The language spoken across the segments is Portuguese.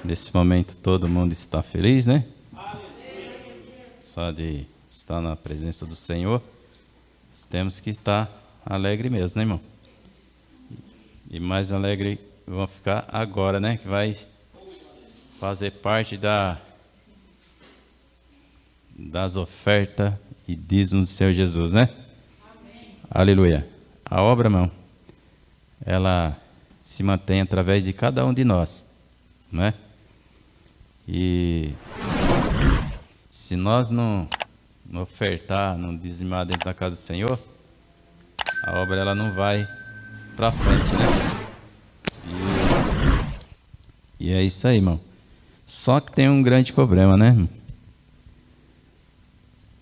Nesse momento todo mundo está feliz, né? Só de estar na presença do Senhor, temos que estar alegre mesmo, né, irmão? E mais alegre vão ficar agora, né? Que vai fazer parte das ofertas e dízimos do Senhor Jesus, né? Amém. Aleluia. A obra, irmão, ela se mantém através de cada um de nós, não é? E se nós não ofertar, não dizimar dentro da casa do Senhor, a obra ela não vai para frente, né? E é isso aí, irmão. Só que tem um grande problema, né?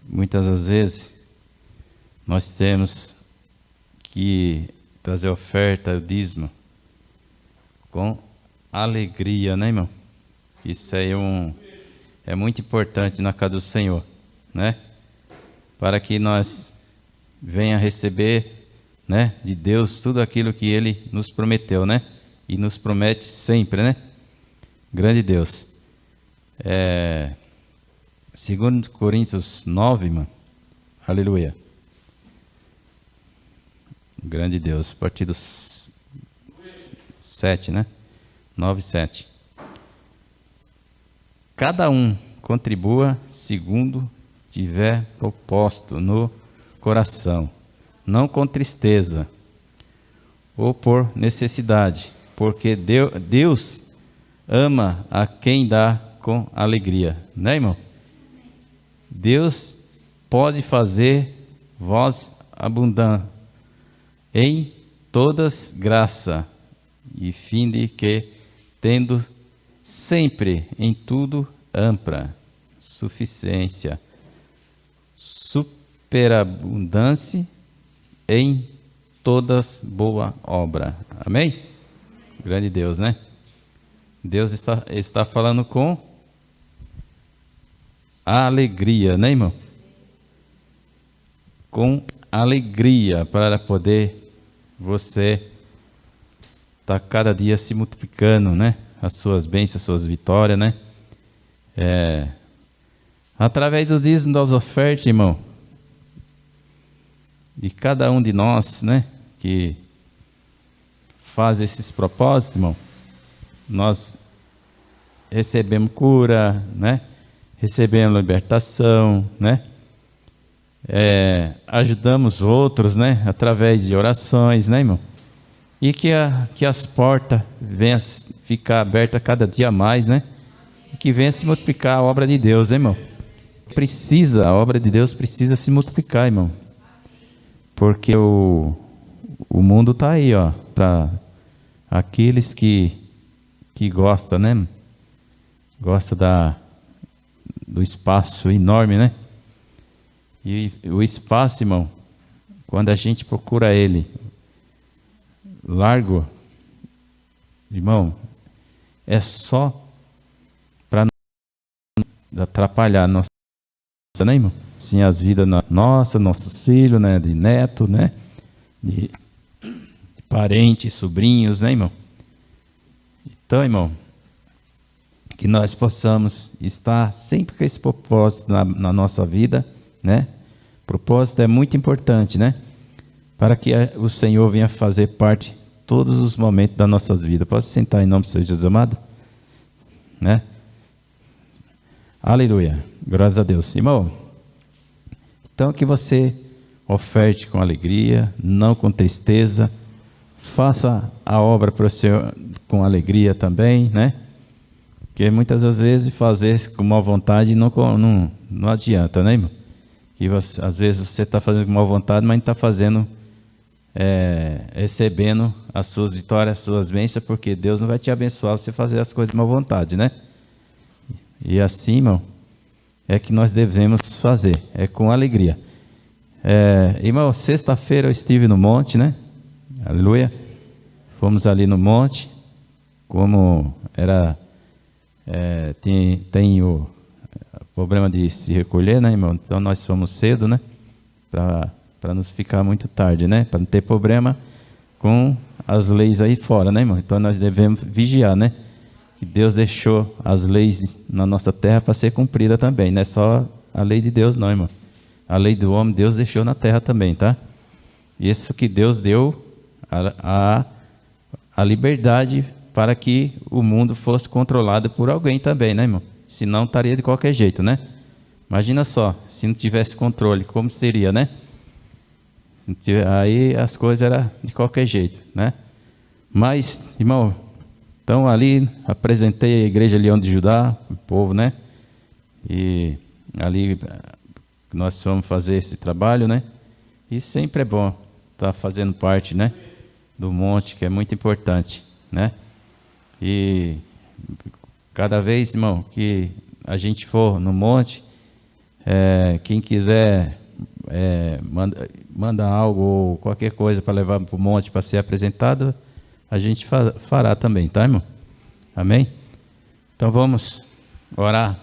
Muitas das vezes nós temos que trazer oferta, o dízimo, com alegria, né, irmão? Isso aí é muito importante na casa do Senhor, né? Para que nós venha receber, né, de Deus tudo aquilo que Ele nos prometeu, né? E nos promete sempre, né? Grande Deus. 2 Coríntios 9, mano. Aleluia. Grande Deus. A partir do 7, né? 9, 7. Cada um contribua segundo tiver proposto no coração, não com tristeza ou por necessidade, porque Deus ama a quem dá com alegria, né, irmão? Deus pode fazer vós abundar em todas graça, e fim de que, tendo sempre em tudo ampla suficiência, superabundância em todas boa obra. Amém? Grande Deus, né? Deus está falando com alegria, né, irmão? Com alegria, para poder você estar cada dia se multiplicando, né? As suas bênçãos, as suas vitórias, né? Através dos dízimos, das ofertas, irmão, de cada um de nós, né? Que faz esses propósitos, irmão, nós recebemos cura, né? Recebemos libertação, né? Ajudamos outros, né? Através de orações, né, irmão? E que as portas venham a ficar abertas cada dia mais, né? E que venha se multiplicar a obra de Deus, hein, irmão? Precisa, a obra de Deus precisa se multiplicar, irmão. Porque o mundo está aí, ó, para aqueles que gostam, né? Gosta do espaço enorme, né? E o espaço, irmão, quando a gente procura ele largo, irmão, é só para não atrapalhar nossa, né, irmão? Sim, as vidas nossas, nossos filhos, né? De neto, né? De parentes, sobrinhos, né, irmão? Então, irmão, que nós possamos estar sempre com esse propósito na nossa vida, né? Propósito é muito importante, né? Para que o Senhor venha fazer parte de todos os momentos das nossas vidas. Posso sentar em nome do Senhor Jesus amado? Né? Aleluia. Graças a Deus. Irmão, então que você oferte com alegria, não com tristeza. Faça a obra para o Senhor com alegria também, né? Porque muitas das vezes fazer com má vontade não adianta, né, irmão? Que você, às vezes você está fazendo com má vontade, mas não está fazendo, recebendo as suas vitórias, as suas bênçãos, porque Deus não vai te abençoar você fazer as coisas de má vontade, né? E assim, irmão, é que nós devemos fazer, é com alegria. Irmão, sexta-feira eu estive no monte, né? Aleluia. Fomos ali no monte, como era, tem o problema de se recolher, né, irmão? Então nós fomos cedo, né? Para nos ficar muito tarde, né? Para não ter problema com as leis aí fora, né, irmão? Então nós devemos vigiar, né? Que Deus deixou as leis na nossa terra para ser cumprida também, não é só a lei de Deus, não, irmão. A lei do homem Deus deixou na terra também, tá? Isso que Deus deu a liberdade para que o mundo fosse controlado por alguém também, né, irmão? Senão estaria de qualquer jeito, né? Imagina só, se não tivesse controle, como seria, né? Aí as coisas eram de qualquer jeito, né? Mas, irmão, então ali apresentei a igreja Leão de Judá, o povo, né? E ali nós fomos fazer esse trabalho, né? E sempre é bom estar fazendo parte, né? Do monte, que é muito importante, né? E cada vez, irmão, que a gente for no monte, quem quiser manda algo ou qualquer coisa para levar para o monte para ser apresentado, a gente fará também, tá, irmão? Amém? Então vamos orar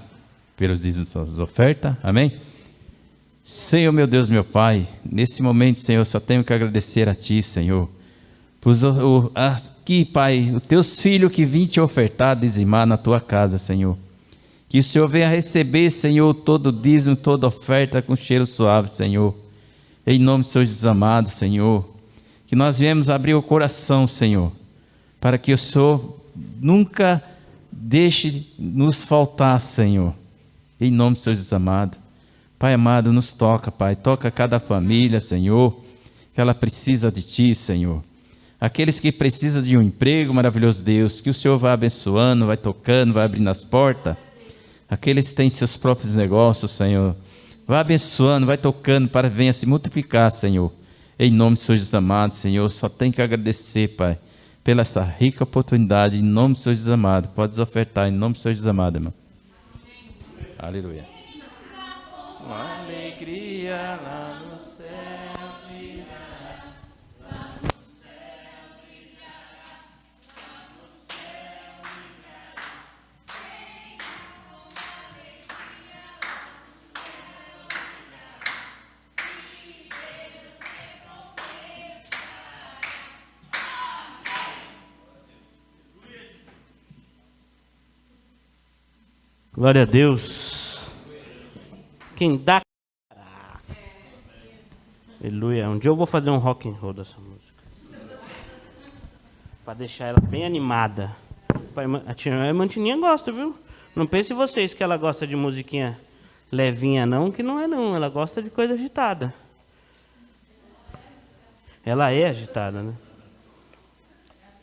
pelos dízimos das ofertas, amém? Senhor, meu Deus, meu Pai, nesse momento, Senhor, só tenho que agradecer a Ti, Senhor. Aqui, Pai, os Teus filhos que vim te ofertar, dizimar na Tua casa, Senhor. Que o Senhor venha receber, Senhor, todo dízimo, toda oferta com cheiro suave, Senhor. Em nome do Senhor Jesus amado, Senhor. Que nós viemos abrir o coração, Senhor, para que o Senhor nunca deixe nos faltar, Senhor. Em nome do Senhor Jesus amado. Pai amado, nos toca, Pai. Toca cada família, Senhor, que ela precisa de Ti, Senhor. Aqueles que precisam de um emprego, maravilhoso Deus, que o Senhor vai abençoando, vai tocando, vai abrindo as portas. Aqueles que têm seus próprios negócios, Senhor, vai abençoando, vai tocando para que venha se multiplicar, Senhor. Em nome do Senhor Jesus amado, Senhor, só tenho que agradecer, Pai, pela essa rica oportunidade, em nome do Senhor Jesus amado. Podes ofertar em nome do Senhor Jesus amado, irmão. Aleluia. Uma alegria lá no céu brilhará, lá no céu brilhará, lá no céu brilhará. Venha com alegria lá no céu brilhará, e Deus recompensará. Amém. Glória a Deus. Quem dá. Aleluia. Um dia eu vou fazer um rock and roll dessa música. Para deixar ela bem animada. A tia Mantininha gosta, viu? Não pense vocês que ela gosta de musiquinha levinha, não, que não é não. Ela gosta de coisa agitada. Ela é agitada, né?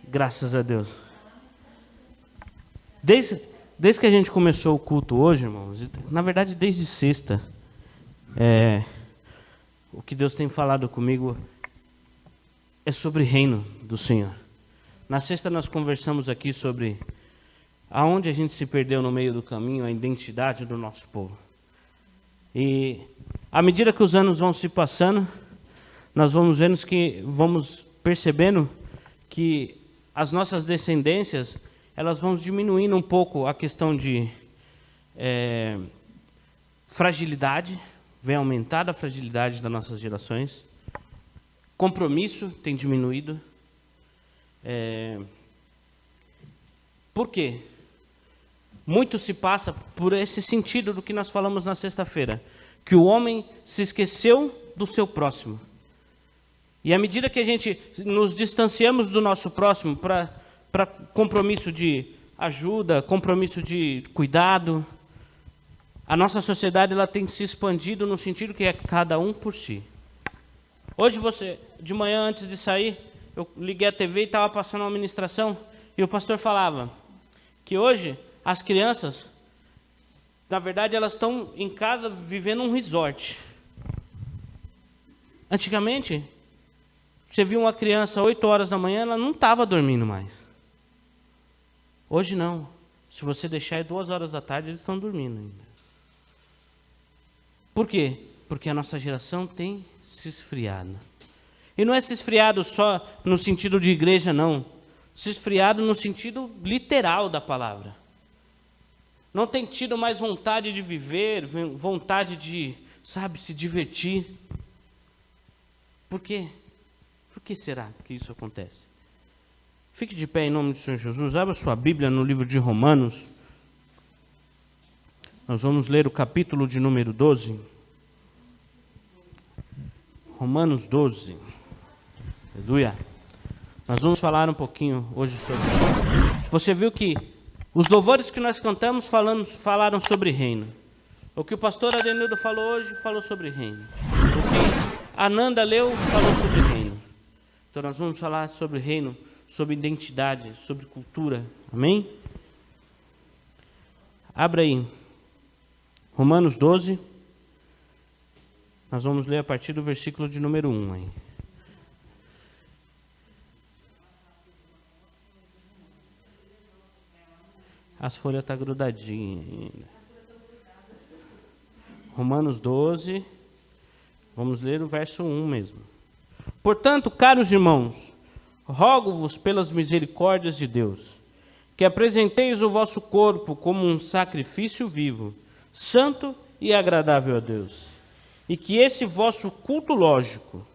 Graças a Deus. Desde Desde que a gente começou o culto hoje, irmãos, na verdade desde sexta, o que Deus tem falado comigo é sobre o reino do Senhor. Na sexta nós conversamos aqui sobre aonde a gente se perdeu no meio do caminho, a identidade do nosso povo. E à medida que os anos vão se passando, nós vamos percebendo que as nossas descendências, elas vão diminuindo um pouco a questão de fragilidade, vem aumentar a fragilidade das nossas gerações, compromisso tem diminuído. Por quê? Muito se passa por esse sentido do que nós falamos na sexta-feira, que o homem se esqueceu do seu próximo. E à medida que a gente nos distanciamos do nosso próximo para compromisso de ajuda, compromisso de cuidado, a nossa sociedade ela tem se expandido no sentido que é cada um por si. Hoje de manhã antes de sair, eu liguei a TV e estava passando uma ministração e o pastor falava que hoje as crianças, na verdade, elas estão em casa vivendo um resort. Antigamente, você viu uma criança 8 horas da manhã, ela não estava dormindo mais. Hoje não. Se você deixar 2 horas da tarde, eles estão dormindo ainda. Por quê? Porque a nossa geração tem se esfriado. E não é se esfriado só no sentido de igreja, não. Se esfriado no sentido literal da palavra. Não tem tido mais vontade de viver, vontade de, se divertir. Por quê? Por que será que isso acontece? Fique de pé em nome do Senhor Jesus. Abra sua Bíblia no livro de Romanos. Nós vamos ler o capítulo de número 12. Romanos 12. Aleluia. Nós vamos falar um pouquinho hoje sobre... Você viu que os louvores que nós cantamos falaram sobre reino. O que o pastor Adenildo falou hoje, falou sobre reino. O que a Nanda leu, falou sobre reino. Então nós vamos falar sobre reino, sobre identidade, sobre cultura. Amém? Abra aí. Romanos 12. Nós vamos ler a partir do versículo de número 1 aí. As folhas estão grudadinhas ainda. Romanos 12, vamos ler o verso 1 mesmo. Portanto, caros irmãos, rogo-vos pelas misericórdias de Deus, que apresenteis o vosso corpo como um sacrifício vivo, santo e agradável a Deus, e que esse vosso culto lógico,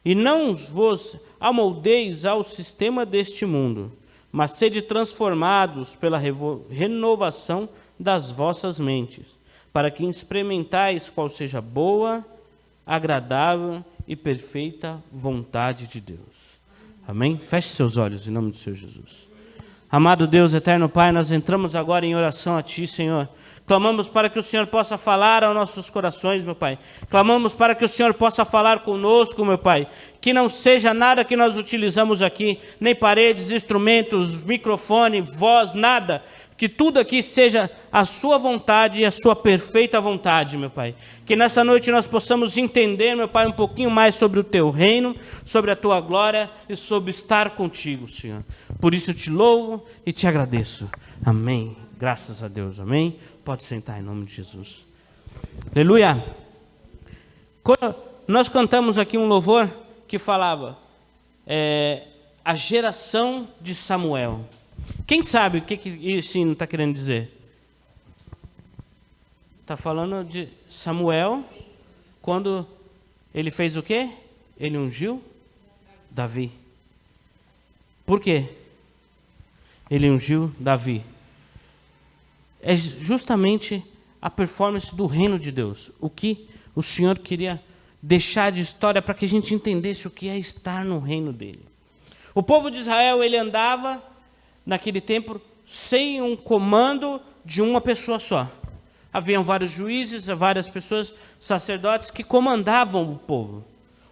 e não vos amoldeis ao sistema deste mundo, mas sede transformados pela renovação das vossas mentes, para que experimentais qual seja boa, agradável e perfeita vontade de Deus. Amém? Feche seus olhos em nome do Senhor Jesus. Amado Deus, eterno Pai, nós entramos agora em oração a Ti, Senhor. Clamamos para que o Senhor possa falar aos nossos corações, meu Pai. Clamamos para que o Senhor possa falar conosco, meu Pai. Que não seja nada que nós utilizamos aqui, nem paredes, instrumentos, microfone, voz, nada. Que tudo aqui seja a Sua vontade e a Sua perfeita vontade, meu Pai. Que nessa noite nós possamos entender, meu Pai, um pouquinho mais sobre o Teu reino, sobre a Tua glória e sobre estar contigo, Senhor. Por isso eu te louvo e te agradeço. Amém. Graças a Deus, amém? Pode sentar em nome de Jesus. Aleluia. Quando nós cantamos aqui um louvor que falava a geração de Samuel. Quem sabe o que isso não está querendo dizer? Está falando de Samuel, quando ele fez o quê? Ele ungiu Davi. Por quê? Ele ungiu Davi. É justamente a performance do reino de Deus. O que o Senhor queria deixar de história para que a gente entendesse o que é estar no reino dele. O povo de Israel, ele andava naquele tempo sem um comando de uma pessoa só. Haviam vários juízes, várias pessoas, sacerdotes que comandavam o povo.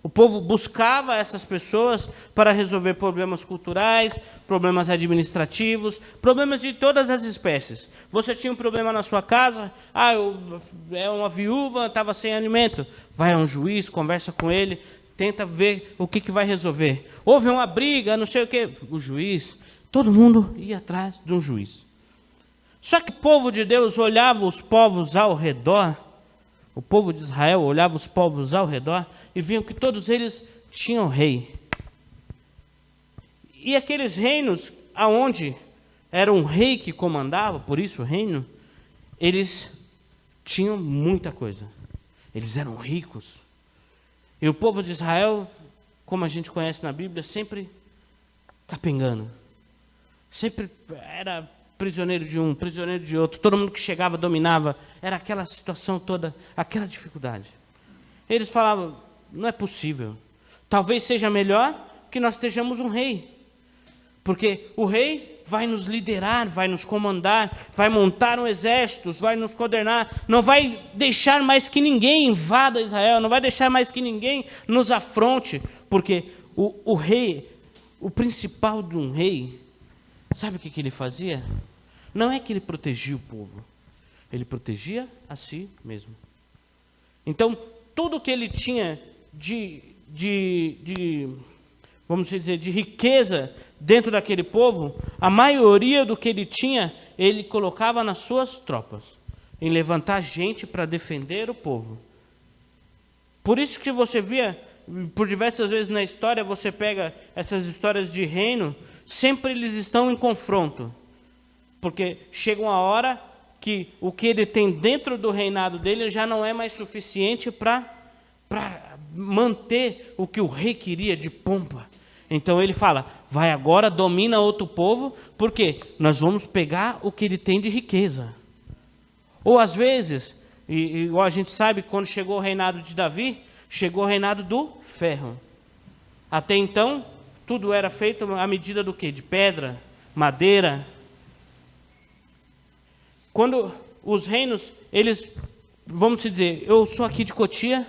O povo buscava essas pessoas para resolver problemas culturais, problemas administrativos, problemas de todas as espécies. Você tinha um problema na sua casa, é uma viúva, estava sem alimento. Vai a um juiz, conversa com ele, tenta ver o que vai resolver. Houve uma briga, não sei o quê. O juiz, todo mundo ia atrás de um juiz. Só que o povo de Deus olhava os povos ao redor, o povo de Israel olhava os povos ao redor e viam que todos eles tinham rei. E aqueles reinos aonde era um rei que comandava, por isso o reino, eles tinham muita coisa. Eles eram ricos. E o povo de Israel, como a gente conhece na Bíblia, sempre capengando. Sempre era prisioneiro de um, prisioneiro de outro. Todo mundo que chegava dominava. Era aquela situação toda, aquela dificuldade. Eles falavam, não é possível. Talvez seja melhor que nós estejamos um rei. Porque o rei vai nos liderar, vai nos comandar, vai montar um exército, vai nos coordenar, não vai deixar mais que ninguém invada Israel, não vai deixar mais que ninguém nos afronte, porque o rei, o principal de um rei, sabe o que ele fazia? Não é que ele protegia o povo, ele protegia a si mesmo. Então, tudo que ele tinha vamos dizer, de riqueza dentro daquele povo, a maioria do que ele tinha, ele colocava nas suas tropas, em levantar gente para defender o povo. Por isso que você via, por diversas vezes na história, você pega essas histórias de reino, sempre eles estão em confronto, porque chega uma hora que o que ele tem dentro do reinado dele já não é mais suficiente para manter o que o rei queria de pompa. Então ele fala, vai agora, domina outro povo, porque nós vamos pegar o que ele tem de riqueza. Ou às vezes, igual a gente sabe, quando chegou o reinado de Davi, chegou o reinado do ferro. Até então, tudo era feito à medida do quê? De pedra, madeira. Quando os reinos, eles, vamos dizer, eu sou aqui de Cotia.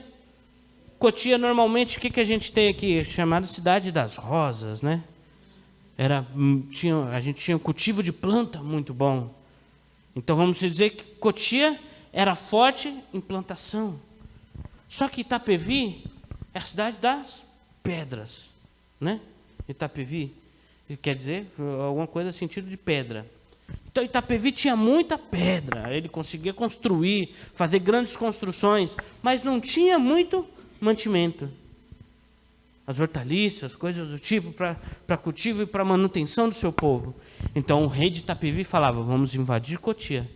Cotia, normalmente, o que a gente tem aqui? Chamada Cidade das Rosas, né? A gente tinha um cultivo de planta muito bom. Então, vamos dizer que Cotia era forte em plantação. Só que Itapevi é a cidade das pedras, né? Itapevi, quer dizer, alguma coisa no sentido de pedra. Então, Itapevi tinha muita pedra. Ele conseguia construir, fazer grandes construções, mas não tinha muito mantimento. As hortaliças, coisas do tipo, para cultivo e para manutenção do seu povo. Então o rei de Itapevi falava, vamos invadir Cotia,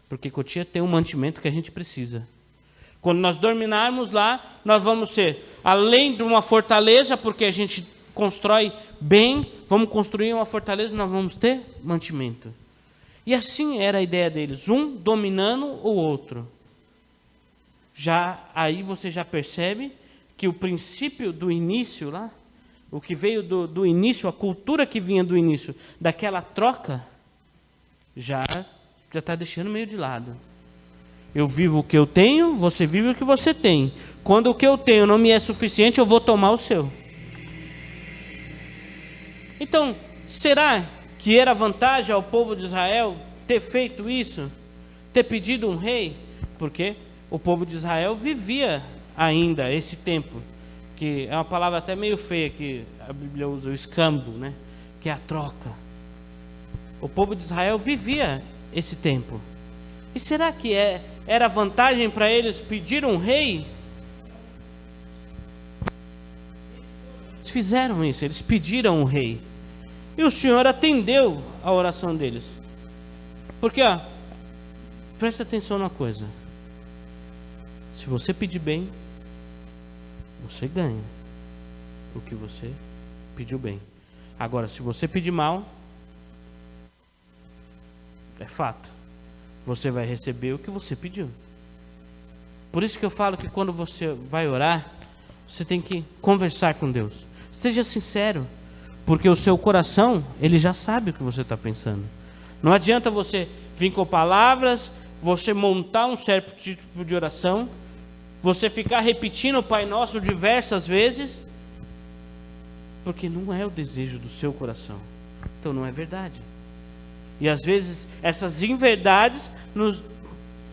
porque Cotia tem um mantimento que a gente precisa. Quando nós dominarmos lá, nós vamos ser, além de uma fortaleza, porque a gente constrói bem, vamos construir uma fortaleza, nós vamos ter mantimento. E assim era a ideia deles, um dominando o outro. Aí você já percebe que o princípio do início lá, o que veio do início, a cultura que vinha do início, daquela troca, já está deixando meio de lado. Eu vivo o que eu tenho, você vive o que você tem. Quando o que eu tenho não me é suficiente, eu vou tomar o seu. Então, será que era vantagem ao povo de Israel ter feito isso? Ter pedido um rei? Porque o povo de Israel vivia ainda esse tempo, que é uma palavra até meio feia que a Bíblia usa, o escambo, né? Que é a troca. O povo de Israel vivia esse tempo. E será que era vantagem para eles pedir um rei? Eles fizeram isso, eles pediram um rei. E o Senhor atendeu a oração deles. Porque, presta atenção numa coisa. Se você pedir bem, você ganha o que você pediu bem. Agora, se você pedir mal, é fato, você vai receber o que você pediu. Por isso que eu falo que quando você vai orar, você tem que conversar com Deus. Seja sincero, porque o seu coração, ele já sabe o que você está pensando. Não adianta você vir com palavras, você montar um certo tipo de oração, você ficar repetindo o Pai Nosso diversas vezes, porque não é o desejo do seu coração. Então não é verdade. E às vezes essas inverdades nos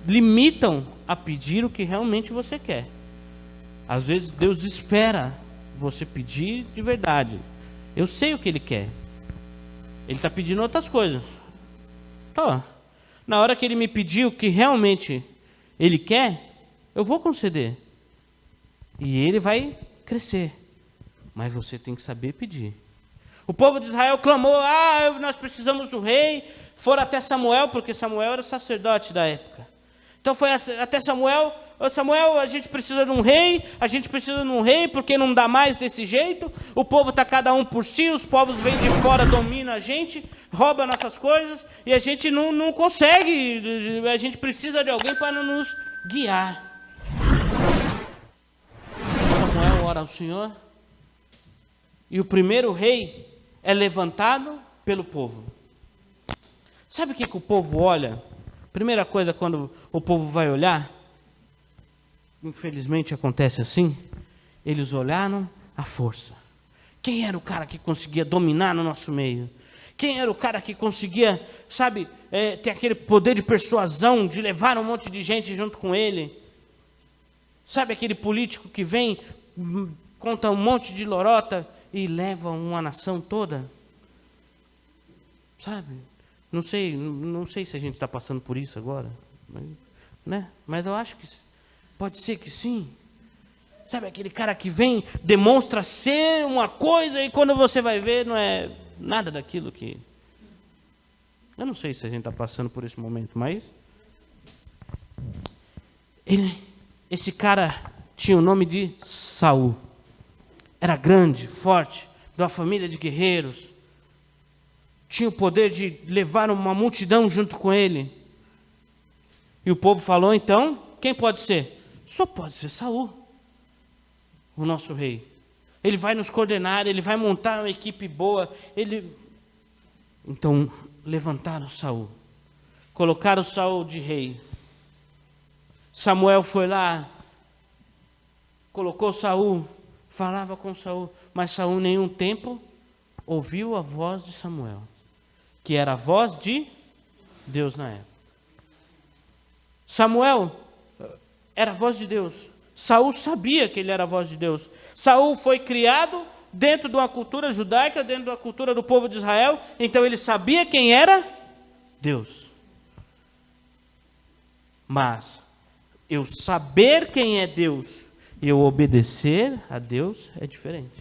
limitam a pedir o que realmente você quer. Às vezes Deus espera você pedir de verdade. Eu sei o que Ele quer. Ele está pedindo outras coisas. Tá. Na hora que Ele me pedir o que realmente Ele quer, eu vou conceder. E Ele vai crescer. Mas você tem que saber pedir. O povo de Israel clamou: nós precisamos do rei. Foram até Samuel, porque Samuel era sacerdote da época. Então foi até Samuel: Samuel, a gente precisa de um rei, porque não dá mais desse jeito. O povo está cada um por si, os povos vêm de fora, dominam a gente, roubam nossas coisas, e a gente não consegue, a gente precisa de alguém para nos guiar. Samuel ora ao Senhor, e o primeiro rei é levantado pelo povo. Sabe o que o povo olha? Primeira coisa, quando o povo vai olhar, infelizmente acontece assim, eles olharam a força. Quem era o cara que conseguia dominar no nosso meio? Quem era o cara que conseguia, ter aquele poder de persuasão, de levar um monte de gente junto com ele? Sabe aquele político que vem, conta um monte de lorota e leva uma nação toda? Sabe? Não sei se a gente está passando por isso agora, mas eu acho que pode ser que sim. Sabe aquele cara que vem, demonstra ser uma coisa, e quando você vai ver, não é nada daquilo que... Eu não sei se a gente está passando por esse momento, mas... Esse cara tinha o nome de Saul. Era grande, forte, de uma família de guerreiros. Tinha o poder de levar uma multidão junto com ele. E o povo falou: então, quem pode ser? Só pode ser Saul, o nosso rei. Ele vai nos coordenar, ele vai montar uma equipe boa. Então, levantaram Saul, colocaram Saul de rei. Samuel foi lá, colocou Saul, falava com Saul, mas Saul nenhum tempo ouviu a voz de Samuel, que era a voz de Deus na época. Samuel era a voz de Deus. Saul sabia que ele era a voz de Deus. Saul foi criado dentro de uma cultura judaica, dentro da cultura do povo de Israel, então ele sabia quem era Deus. Mas eu saber quem é Deus e eu obedecer a Deus é diferente.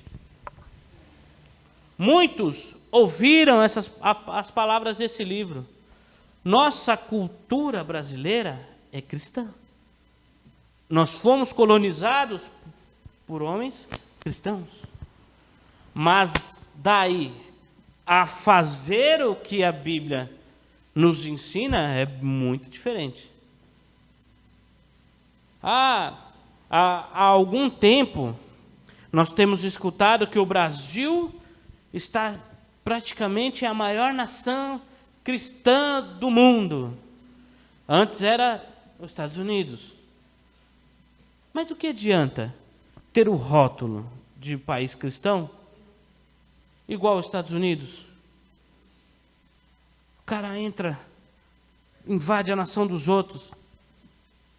Muitos ouviram as palavras desse livro. Nossa cultura brasileira é cristã. Nós fomos colonizados por homens cristãos. Mas daí a fazer o que a Bíblia nos ensina é muito diferente. Há algum tempo, nós temos escutado que o Brasil está praticamente a maior nação cristã do mundo. Antes era os Estados Unidos. Mas do que adianta ter o rótulo de país cristão igual aos Estados Unidos? O cara entra, invade a nação dos outros,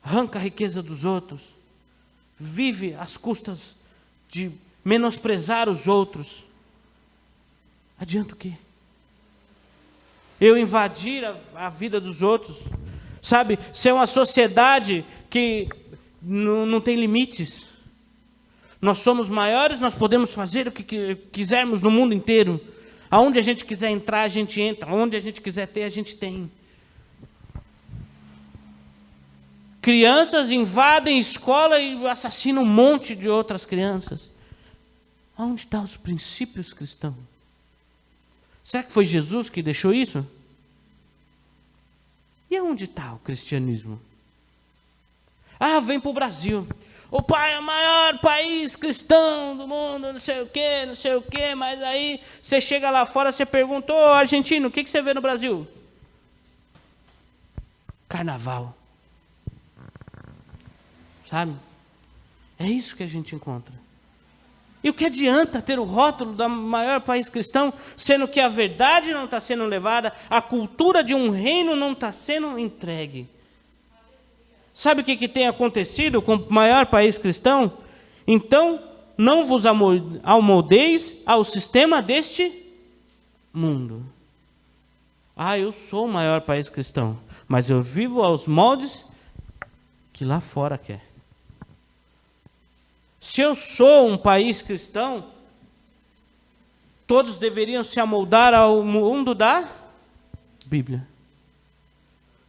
arranca a riqueza dos outros, vive às custas de menosprezar os outros. Adianta o quê? Eu invadir a vida dos outros, ser uma sociedade que não tem limites. Nós somos maiores, nós podemos fazer o que quisermos no mundo inteiro. Aonde a gente quiser entrar, a gente entra. Aonde a gente quiser ter, a gente tem. Crianças invadem escola e assassinam um monte de outras crianças. Aonde estão os princípios cristãos? Será que foi Jesus que deixou isso? E aonde está o cristianismo? Vem para o Brasil. O pai é o maior país cristão do mundo, não sei o quê, mas aí você chega lá fora, você pergunta: ô argentino, o que você vê no Brasil? Carnaval. É isso que a gente encontra. E o que adianta ter o rótulo do maior país cristão, sendo que a verdade não está sendo levada, a cultura de um reino não está sendo entregue? Sabe o que tem acontecido com o maior país cristão? Então, não vos amoldeis ao sistema deste mundo. Eu sou o maior país cristão, mas eu vivo aos moldes que lá fora quer. Se eu sou um país cristão, todos deveriam se amoldar ao mundo da Bíblia,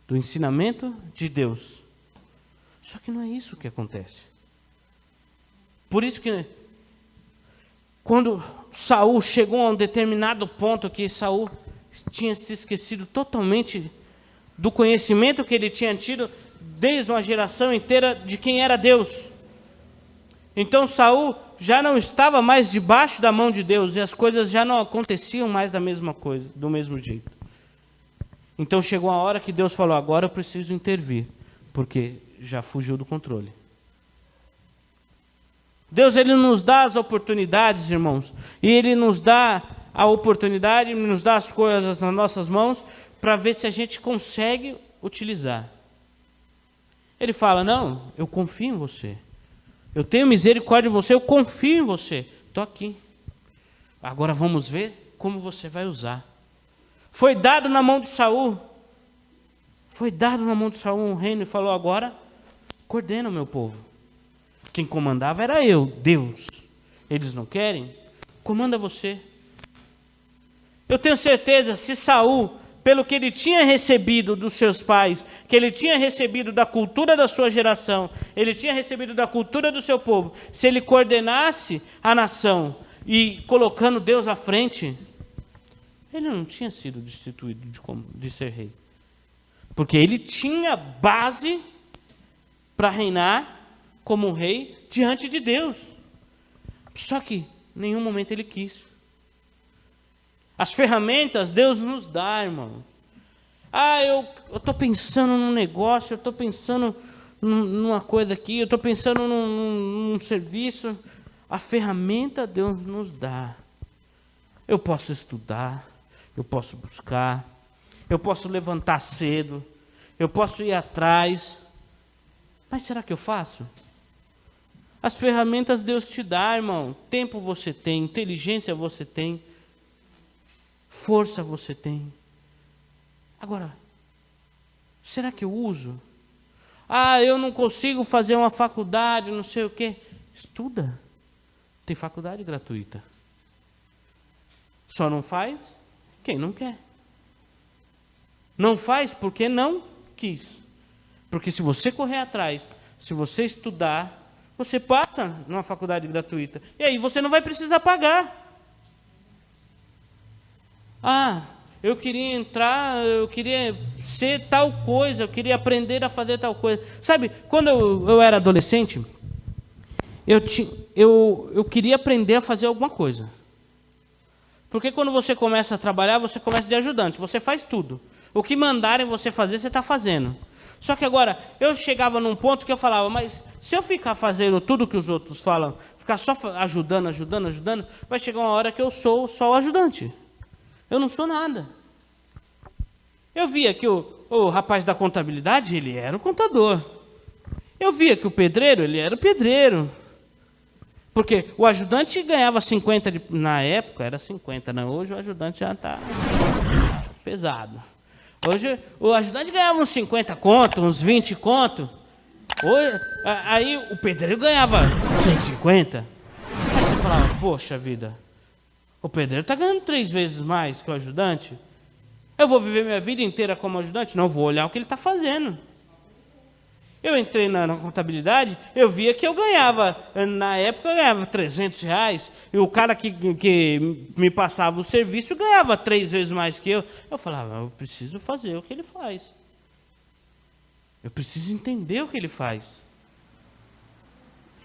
do ensinamento de Deus. Só que não é isso que acontece. Por isso que quando Saul chegou a um determinado ponto que Saul tinha se esquecido totalmente do conhecimento que ele tinha tido desde uma geração inteira de quem era Deus. Então Saul já não estava mais debaixo da mão de Deus e as coisas já não aconteciam mais da mesma coisa, do mesmo jeito. Então chegou a hora que Deus falou: agora eu preciso intervir, porque já fugiu do controle. Deus, Ele nos dá as oportunidades, irmãos, e Ele nos dá a oportunidade, nos dá as coisas nas nossas mãos, para ver se a gente consegue utilizar. Ele fala: não, eu confio em você. Eu tenho misericórdia de você, eu confio em você. Estou aqui. Agora vamos ver como você vai usar. Foi dado na mão de Saul. Foi dado na mão de Saul um reino e falou: agora coordena o meu povo. Quem comandava era eu, Deus. Eles não querem? Comanda você. Eu tenho certeza, se Saul, pelo que ele tinha recebido dos seus pais, que ele tinha recebido da cultura da sua geração, ele tinha recebido da cultura do seu povo, se ele coordenasse a nação e colocando Deus à frente, ele não tinha sido destituído de ser rei. Porque ele tinha base para reinar como um rei diante de Deus. Só que em nenhum momento ele quis. As ferramentas Deus nos dá, irmão. Eu estou pensando num negócio, eu estou pensando numa coisa aqui, eu estou pensando num serviço. A ferramenta Deus nos dá. Eu posso estudar, eu posso buscar, eu posso levantar cedo, eu posso ir atrás. Mas será que eu faço? As ferramentas Deus te dá, irmão. Tempo você tem, inteligência você tem, força você tem. Agora, será que eu uso? Eu não consigo fazer uma faculdade, não sei o quê. Estuda. Tem faculdade gratuita. Só não faz quem não quer. Não faz porque não quis. Porque se você correr atrás, se você estudar, você passa numa faculdade gratuita. E aí você não vai precisar pagar. Eu queria entrar, eu queria ser tal coisa, eu queria aprender a fazer tal coisa. Sabe, quando eu era adolescente, eu queria aprender a fazer alguma coisa. Porque quando você começa a trabalhar, você começa de ajudante, você faz tudo. O que mandarem você fazer, você está fazendo. Só que agora, eu chegava num ponto que eu falava: mas se eu ficar fazendo tudo que os outros falam, ficar só ajudando, vai chegar uma hora que eu sou só o ajudante. Eu não sou nada. Eu via que o rapaz da contabilidade, ele era o contador. Eu via que o pedreiro, ele era o pedreiro. Porque o ajudante ganhava 50, na época era 50, né? Hoje o ajudante já está pesado. Hoje o ajudante ganhava uns 50 conto, uns 20 conto. Aí o pedreiro ganhava 150. Aí você falava: poxa vida, o pedreiro está ganhando 3 vezes mais que o ajudante. Eu vou viver minha vida inteira como ajudante? Não, vou olhar o que ele está fazendo. Eu entrei na contabilidade, eu via que eu ganhava, na época eu ganhava R$300, e o cara que me passava o serviço ganhava 3 vezes mais que eu. Eu falava: eu preciso fazer o que ele faz. Eu preciso entender o que ele faz.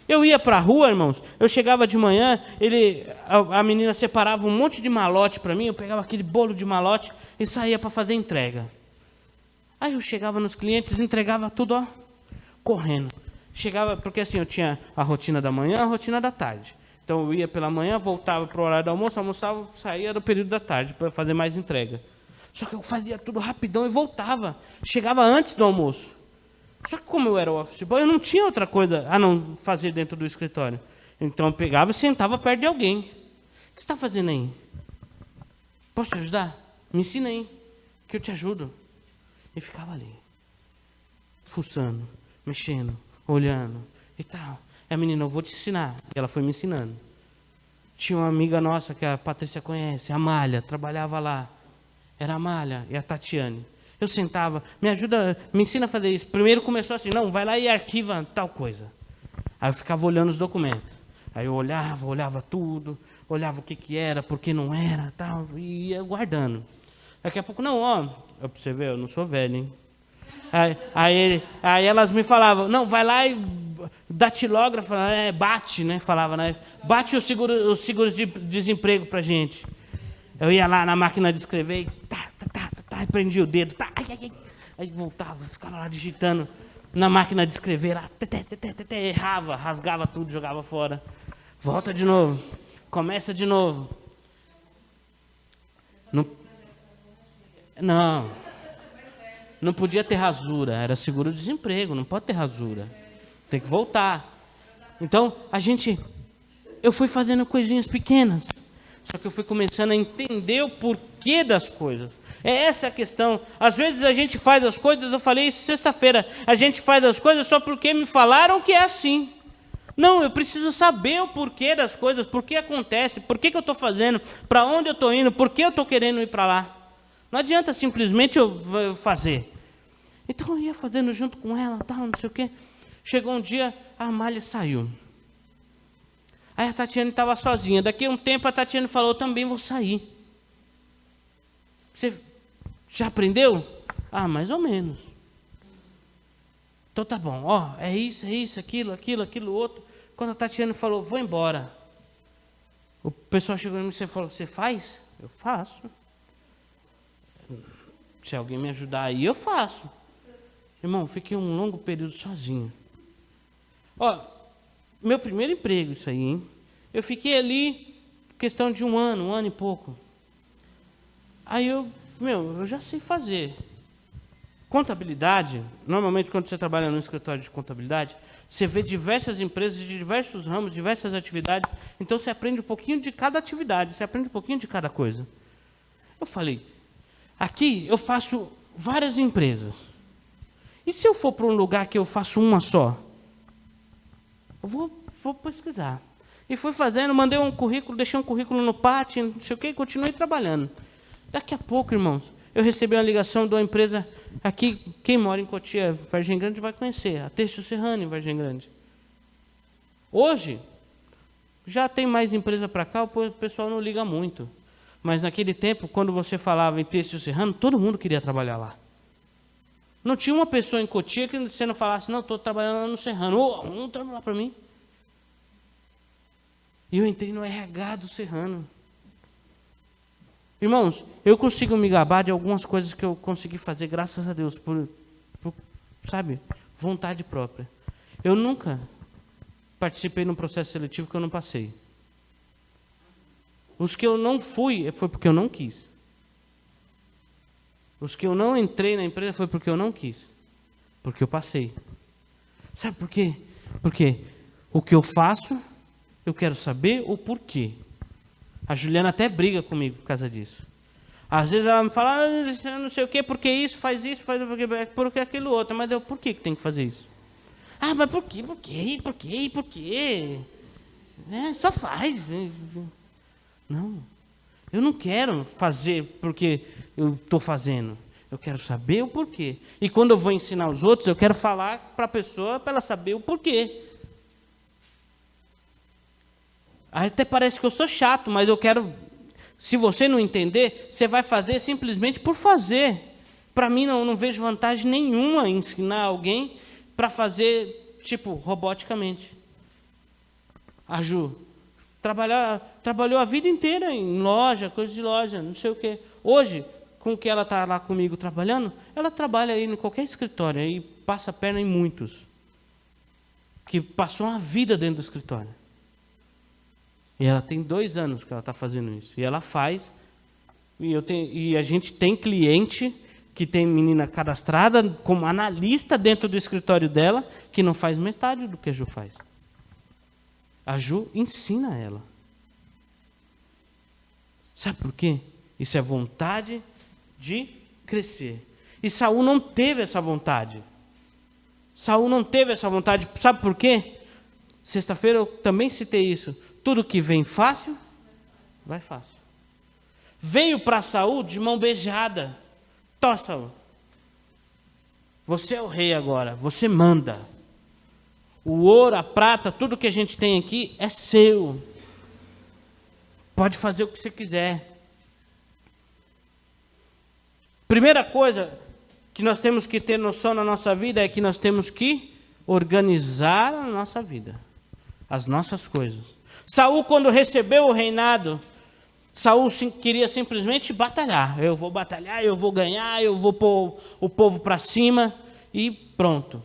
Eu ia para a rua, irmãos, eu chegava de manhã, a menina separava um monte de malote para mim, eu pegava aquele bolo de malote e saía para fazer entrega. Aí eu chegava nos clientes, entregava tudo, correndo. Chegava, porque assim, eu tinha a rotina da manhã, a rotina da tarde. Então eu ia pela manhã, voltava para o horário do almoço, almoçava, saía do período da tarde para fazer mais entrega. Só que eu fazia tudo rapidão e voltava. Chegava antes do almoço. Só que como eu era o office boy, eu não tinha outra coisa a não fazer dentro do escritório. Então eu pegava e sentava perto de alguém. O que você está fazendo aí? Posso te ajudar? Me ensina aí, que eu te ajudo. E ficava ali, fuçando, mexendo, olhando e tal. E a menina, eu vou te ensinar. E ela foi me ensinando. Tinha uma amiga nossa que a Patrícia conhece, a Malha, trabalhava lá. Era a Malha e a Tatiane. Eu sentava, me ajuda, me ensina a fazer isso. Primeiro começou assim, não, vai lá e arquiva tal coisa. Aí eu ficava olhando os documentos. Aí eu olhava tudo, olhava o que era, por que não era, tal, e ia guardando. Daqui a pouco, não, ó, pra você ver, eu não sou velho, hein? Aí elas me falavam, não, vai lá e datilógrafo, bate, né? Falava, né? Bate os seguros de desemprego pra gente. Eu ia lá na máquina de escrever e e prendia o dedo, aí voltava, ficava lá digitando na máquina de escrever, lá, errava, rasgava tudo, jogava fora. Volta de novo, começa de novo. Não podia ter rasura, era seguro-desemprego, não pode ter rasura. Tem que voltar. Então, eu fui fazendo coisinhas pequenas. Só que eu fui começando a entender o porquê das coisas. É essa a questão. Às vezes a gente faz as coisas, eu falei isso sexta-feira, a gente faz as coisas só porque me falaram que é assim. Não, eu preciso saber o porquê das coisas, por que acontece, por que eu estou fazendo, para onde eu estou indo, por que eu estou querendo ir para lá. Não adianta simplesmente eu fazer. Então eu ia fazendo junto com ela, tal, não sei o quê. Chegou um dia, a Amália saiu. Aí a Tatiane estava sozinha. Daqui a um tempo a Tatiane falou, eu também vou sair. Você já aprendeu? Ah, mais ou menos. Então tá bom, ó, é isso, aquilo, outro. Quando a Tatiane falou, vou embora. O pessoal chegou em mim e falou, você faz? Eu faço. Se alguém me ajudar aí, eu faço. Irmão, fiquei um longo período sozinho. Ó, meu primeiro emprego, isso aí, hein? Eu fiquei ali, questão de um ano e pouco. Aí eu já sei fazer. Contabilidade, normalmente quando você trabalha no escritório de contabilidade, você vê diversas empresas de diversos ramos, diversas atividades, então você aprende um pouquinho de cada atividade, você aprende um pouquinho de cada coisa. Eu falei, aqui eu faço várias empresas. E se eu for para um lugar que eu faço uma só? Eu vou pesquisar. E fui fazendo, mandei um currículo, deixei um currículo no pátio, não sei o quê, e continuei trabalhando. Daqui a pouco, irmãos, eu recebi uma ligação de uma empresa aqui, quem mora em Cotia, Vargem Grande, vai conhecer, a Têxtil Serrano em Vargem Grande. Hoje, já tem mais empresa para cá, o pessoal não liga muito. Mas naquele tempo, quando você falava em Têxtil Serrano, todo mundo queria trabalhar lá. Não tinha uma pessoa em Cotia que você não falasse, não, estou trabalhando lá no Serrano. Ô, vamos trabalhar para mim. E eu entrei no RH do Serrano. Irmãos, eu consigo me gabar de algumas coisas que eu consegui fazer, graças a Deus, por sabe, vontade própria. Eu nunca participei num processo seletivo que eu não passei. Os que eu não fui, foi porque eu não quis. Os que eu não entrei na empresa foi porque eu não quis. Porque eu passei. Sabe por quê? Porque o que eu faço, eu quero saber o porquê. A Juliana até briga comigo por causa disso. Às vezes ela me fala, não sei o quê, porque isso, faz porque aquilo outro. Mas eu, por que tem que fazer isso? Ah, mas por quê? Só faz. Não, eu não quero fazer porque eu estou fazendo. Eu quero saber o porquê. E quando eu vou ensinar os outros, eu quero falar para a pessoa, para ela saber o porquê. Até parece que eu sou chato, mas eu quero... Se você não entender, você vai fazer simplesmente por fazer. Para mim, não vejo vantagem nenhuma em ensinar alguém para fazer, tipo, roboticamente. A Ju trabalhou a vida inteira em loja, coisa de loja, não sei o quê. Hoje, com o que ela está lá comigo trabalhando, ela trabalha aí em qualquer escritório e passa a perna em muitos. que passou uma vida dentro do escritório. E ela tem 2 anos que ela está fazendo isso. E ela faz. E a gente tem cliente que tem menina cadastrada como analista dentro do escritório dela, que não faz metade do que a Ju faz. A Ju ensina ela. Sabe por quê? Isso é vontade de crescer. E Saul não teve essa vontade. Saul não teve essa vontade. Sabe por quê? Sexta-feira eu também citei isso. Tudo que vem fácil, vai fácil. Veio para Saul de mão beijada. Tó, Saul. Você é o rei agora. Você manda. O ouro, a prata, tudo que a gente tem aqui é seu. Pode fazer o que você quiser. Primeira coisa que nós temos que ter noção na nossa vida é que nós temos que organizar a nossa vida, as nossas coisas. Saul, quando recebeu o reinado, Saul queria simplesmente batalhar. Eu vou batalhar, eu vou ganhar, eu vou pôr o povo para cima e pronto.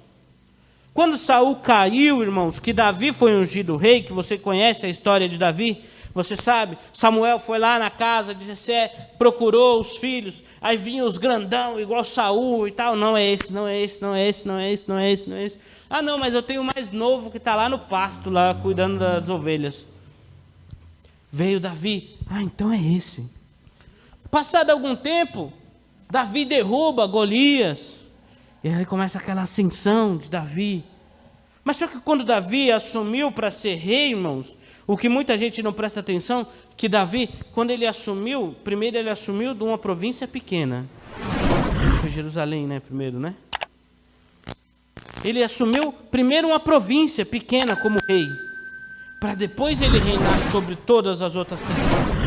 Quando Saul caiu, irmãos, que Davi foi ungido rei, que você conhece a história de Davi, você sabe, Samuel foi lá na casa de Jessé, procurou os filhos, aí vinham os grandão, igual Saul e tal. Não é esse, não é esse, não é esse, não é esse, não é esse, não é esse. Ah, não, mas eu tenho o mais novo que está lá no pasto, lá cuidando das ovelhas. Veio Davi, então é esse. Passado algum tempo, Davi derruba Golias. E aí começa aquela ascensão de Davi. Mas só que quando Davi assumiu para ser rei, irmãos, o que muita gente não presta atenção, que Davi, quando ele assumiu, primeiro ele assumiu de uma província pequena. Foi Jerusalém, né? Primeiro, né? Ele assumiu primeiro uma província pequena como rei, para depois ele reinar sobre todas as outras terras.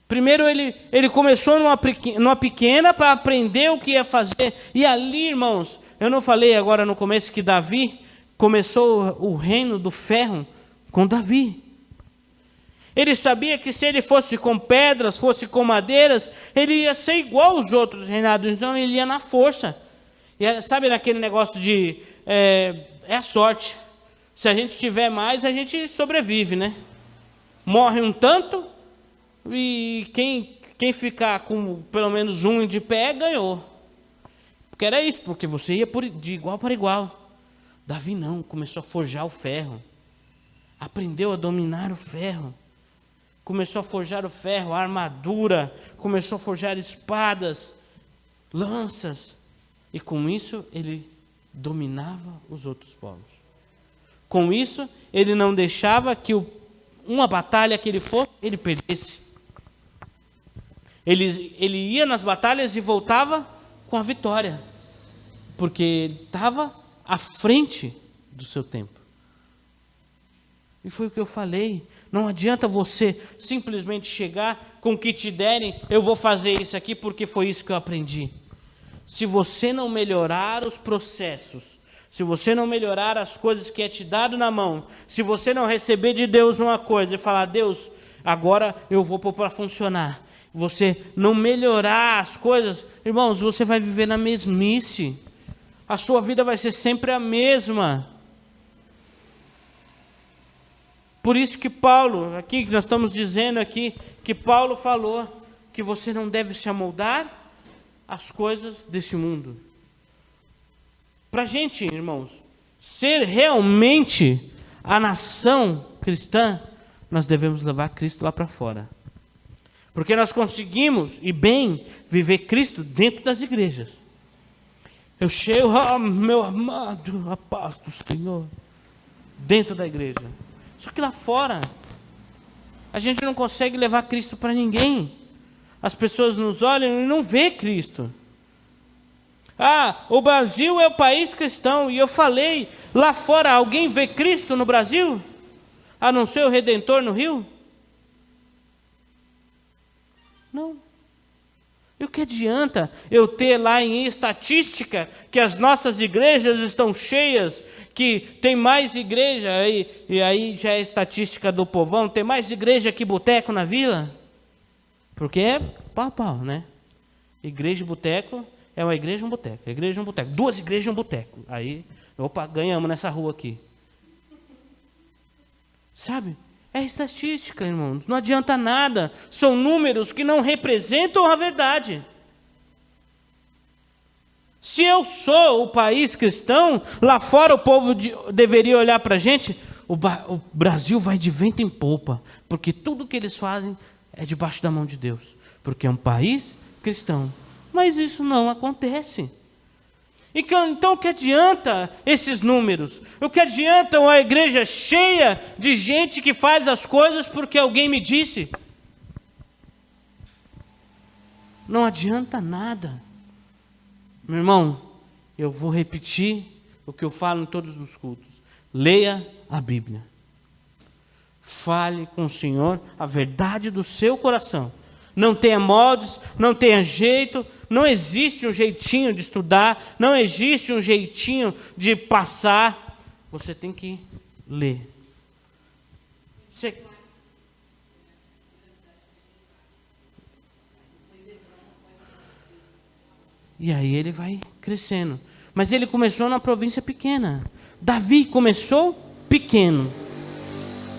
Primeiro ele começou numa pequena para aprender o que ia fazer. E ali, irmãos, eu não falei agora no começo que Davi começou o reino do ferro com Davi. Ele sabia que se ele fosse com pedras, fosse com madeiras, ele ia ser igual aos outros reinados, então ele ia na força. E sabe naquele negócio de, é a sorte. Se a gente tiver mais, a gente sobrevive, né? Morre um tanto, e quem ficar com pelo menos um de pé, ganhou. Porque era isso, porque você ia de igual para igual. Davi não, começou a forjar o ferro. Aprendeu a dominar o ferro. Começou a forjar o ferro, a armadura. Começou a forjar espadas, lanças. E com isso ele dominava os outros povos. Com isso ele não deixava que uma batalha que ele fosse, ele perdesse. Ele ia nas batalhas e voltava com a vitória. Porque ele estava à frente do seu tempo. E foi o que eu falei. Não adianta você simplesmente chegar com o que te derem. Eu vou fazer isso aqui porque foi isso que eu aprendi. Se você não melhorar os processos, se você não melhorar as coisas que é te dado na mão, se você não receber de Deus uma coisa e falar, Deus, agora eu vou pôr para funcionar. Você não melhorar as coisas, irmãos, você vai viver na mesmice. A sua vida vai ser sempre a mesma. Por isso que Paulo, aqui que nós estamos dizendo aqui, que Paulo falou que você não deve se amoldar às coisas desse mundo. Para a gente, irmãos, ser realmente a nação cristã, nós devemos levar Cristo lá para fora. Porque nós conseguimos, e bem, viver Cristo dentro das igrejas. Eu chego, meu amado, a paz do Senhor, dentro da igreja. Só que lá fora, a gente não consegue levar Cristo para ninguém. As pessoas nos olham e não vê Cristo. O Brasil é o país cristão. E eu falei, lá fora, alguém vê Cristo no Brasil? A não ser o Redentor no Rio? Não. E o que adianta eu ter lá em estatística que as nossas igrejas estão cheias, que tem mais igreja, e aí já é estatística do povão, tem mais igreja que boteco na vila? Porque é pau, né? Igreja e boteco é uma igreja e um boteco, igreja e um boteco, 2 igrejas e um boteco. Aí, opa, ganhamos nessa rua aqui. Sabe? É estatística, irmãos. Não adianta nada. São números que não representam a verdade. Se eu sou o país cristão, lá fora o povo deveria olhar para a gente, o Brasil vai de vento em popa, porque tudo que eles fazem é debaixo da mão de Deus, porque é um país cristão. Mas isso não acontece. Então o que adianta esses números? O que adianta uma igreja cheia de gente que faz as coisas porque alguém me disse? Não adianta nada. Meu irmão, eu vou repetir o que eu falo em todos os cultos. Leia a Bíblia. Fale com o Senhor a verdade do seu coração. Não tenha moldes, não tenha jeito, não existe um jeitinho de estudar, não existe um jeitinho de passar. Você tem que ler. E aí ele vai crescendo. Mas ele começou na província pequena. Davi começou pequeno.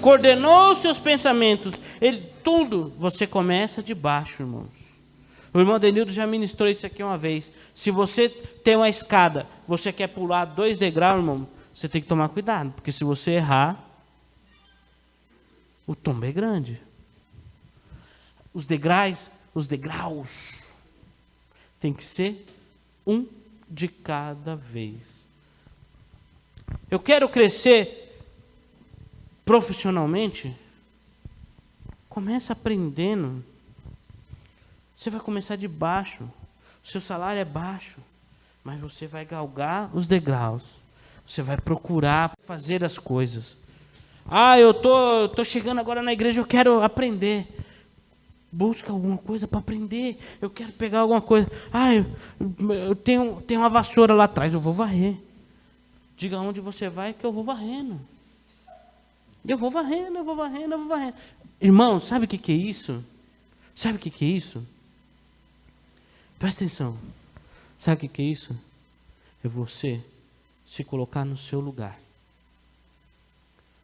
Coordenou os seus pensamentos. Tudo você começa de baixo, irmãos. O irmão Denildo já ministrou isso aqui uma vez. Se você tem uma escada, você quer pular 2 degraus, irmão, você tem que tomar cuidado. Porque se você errar, o tombo é grande. Os degraus, tem que ser um de cada vez. Eu quero crescer profissionalmente. Começa aprendendo. Você vai começar de baixo. O seu salário é baixo, mas você vai galgar os degraus. Você vai procurar fazer as coisas. Eu tô chegando agora na igreja, eu quero aprender. Busca alguma coisa para aprender. Eu quero pegar alguma coisa. Eu tenho uma vassoura lá atrás, eu vou varrer. Diga onde você vai que eu vou varrendo. Eu vou varrendo. Irmão, sabe o que é isso? Sabe o que é isso? Presta atenção. Sabe o que é isso? É você se colocar no seu lugar.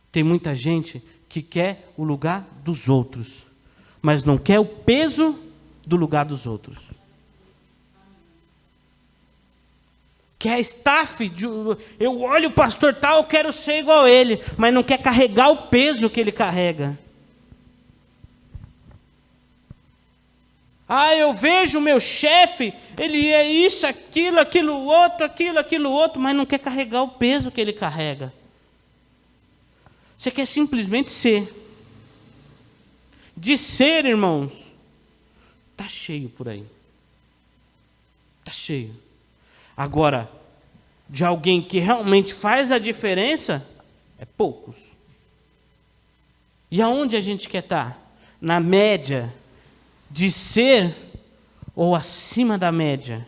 Tem muita gente que quer o lugar dos outros, mas não quer o peso do lugar dos outros. Quer staff, eu olho o pastor tal, eu quero ser igual a ele, mas não quer carregar o peso que ele carrega. Eu vejo o meu chefe, ele é isso, aquilo outro, mas não quer carregar o peso que ele carrega. Você quer simplesmente ser. De ser, irmãos, está cheio por aí. Está cheio. Agora, de alguém que realmente faz a diferença, é poucos. E aonde a gente quer estar? Na média de ser ou acima da média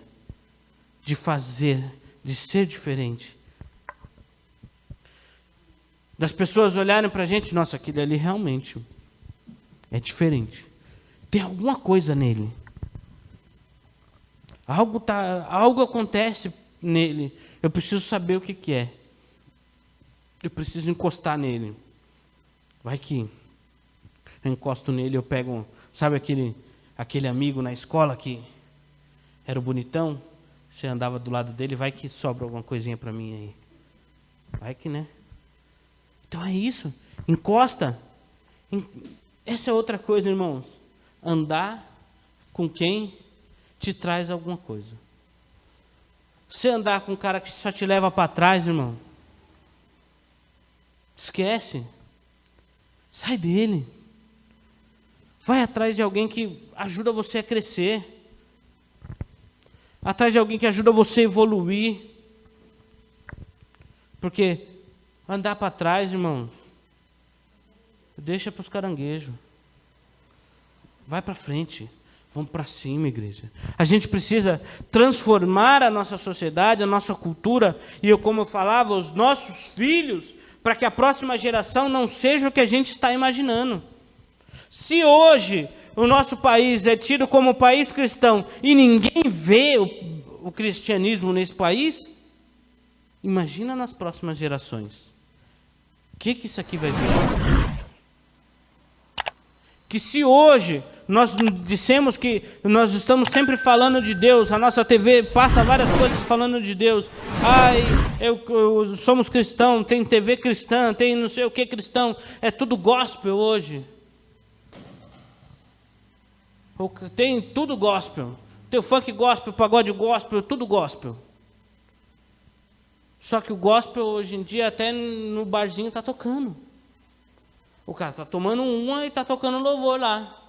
de fazer, de ser diferente? Das pessoas olharem para a gente, nossa, aquele ali realmente é diferente. Tem alguma coisa nele. Algo acontece nele. Eu preciso saber o que é. Eu preciso encostar nele. Vai que eu encosto nele, eu pego, sabe aquele amigo na escola que era o bonitão? Você andava do lado dele, vai que sobra alguma coisinha para mim aí. Vai que, né? Então é isso. Encosta. Essa é outra coisa, irmãos. Andar com quem te traz alguma coisa. Você andar com um cara que só te leva para trás, irmão, esquece. Sai dele. Vai atrás de alguém que ajuda você a crescer. Atrás de alguém que ajuda você a evoluir. Porque andar para trás, irmãos, deixa para os caranguejos. Vai para frente. Vamos para cima, igreja. A gente precisa transformar a nossa sociedade, a nossa cultura, e como eu falava, os nossos filhos, para que a próxima geração não seja o que a gente está imaginando. Se hoje o nosso país é tido como país cristão e ninguém vê o cristianismo nesse país, imagina nas próximas gerações. O que isso aqui vai virar? que se hoje nós dissemos que nós estamos sempre falando de Deus, a nossa TV passa várias coisas falando de Deus. Ai, somos cristãos, tem TV cristã, tem não sei o que cristão, é tudo gospel hoje. Tem tudo gospel. Tem o funk gospel, o pagode gospel, tudo gospel. Só que o gospel hoje em dia até no barzinho está tocando. O cara está tomando uma e está tocando louvor lá.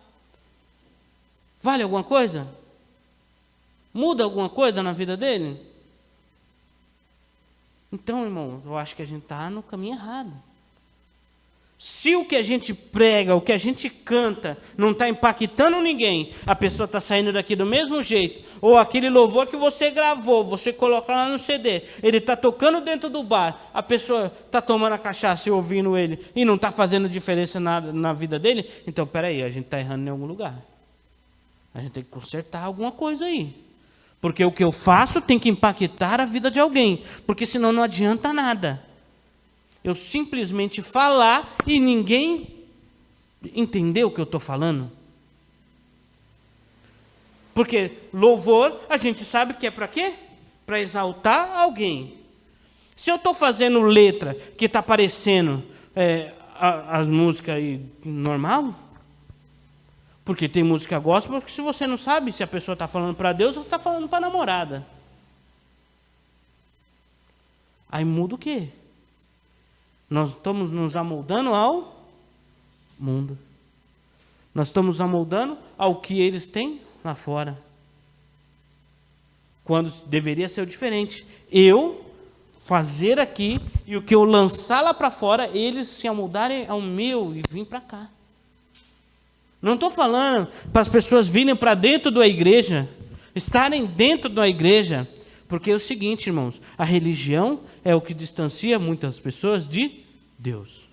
Vale alguma coisa? Muda alguma coisa na vida dele? Então, irmãos, eu acho que a gente está no caminho errado. Se o que a gente prega, o que a gente canta, não está impactando ninguém, a pessoa está saindo daqui do mesmo jeito, ou aquele louvor que você gravou, você coloca lá no CD, ele está tocando dentro do bar, a pessoa está tomando a cachaça e ouvindo ele, e não está fazendo diferença na vida dele, então, peraí, a gente está errando em algum lugar. A gente tem que consertar alguma coisa aí. Porque o que eu faço tem que impactar a vida de alguém, porque senão não adianta nada. Eu simplesmente falar e ninguém entender o que eu estou falando. Porque louvor, a gente sabe que é para quê? Para exaltar alguém. Se eu estou fazendo letra que está parecendo as músicas aí normal, porque tem música gospel, porque se você não sabe se a pessoa está falando para Deus ou está falando para a namorada. Aí muda o quê? Nós estamos nos amoldando ao mundo. Nós estamos nos amoldando ao que eles têm lá fora. Quando deveria ser o diferente. Eu fazer aqui e o que eu lançar lá para fora, eles se amoldarem ao meu e vir para cá. Não estou falando para as pessoas virem para dentro da igreja, estarem dentro da igreja, porque é o seguinte, irmãos, a religião é o que distancia muitas pessoas de Deus.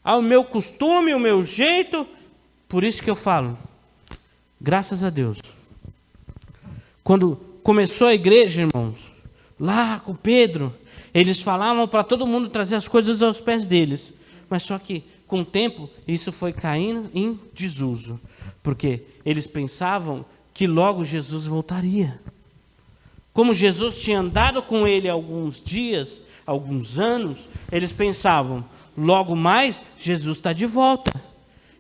O meu costume, o meu jeito, por isso que eu falo, graças a Deus. Quando começou a igreja, irmãos, lá com Pedro, eles falavam para todo mundo trazer as coisas aos pés deles, mas só que com o tempo isso foi caindo em desuso, porque eles pensavam que logo Jesus voltaria. Como Jesus tinha andado com ele alguns dias, alguns anos, eles pensavam, logo mais Jesus está de volta.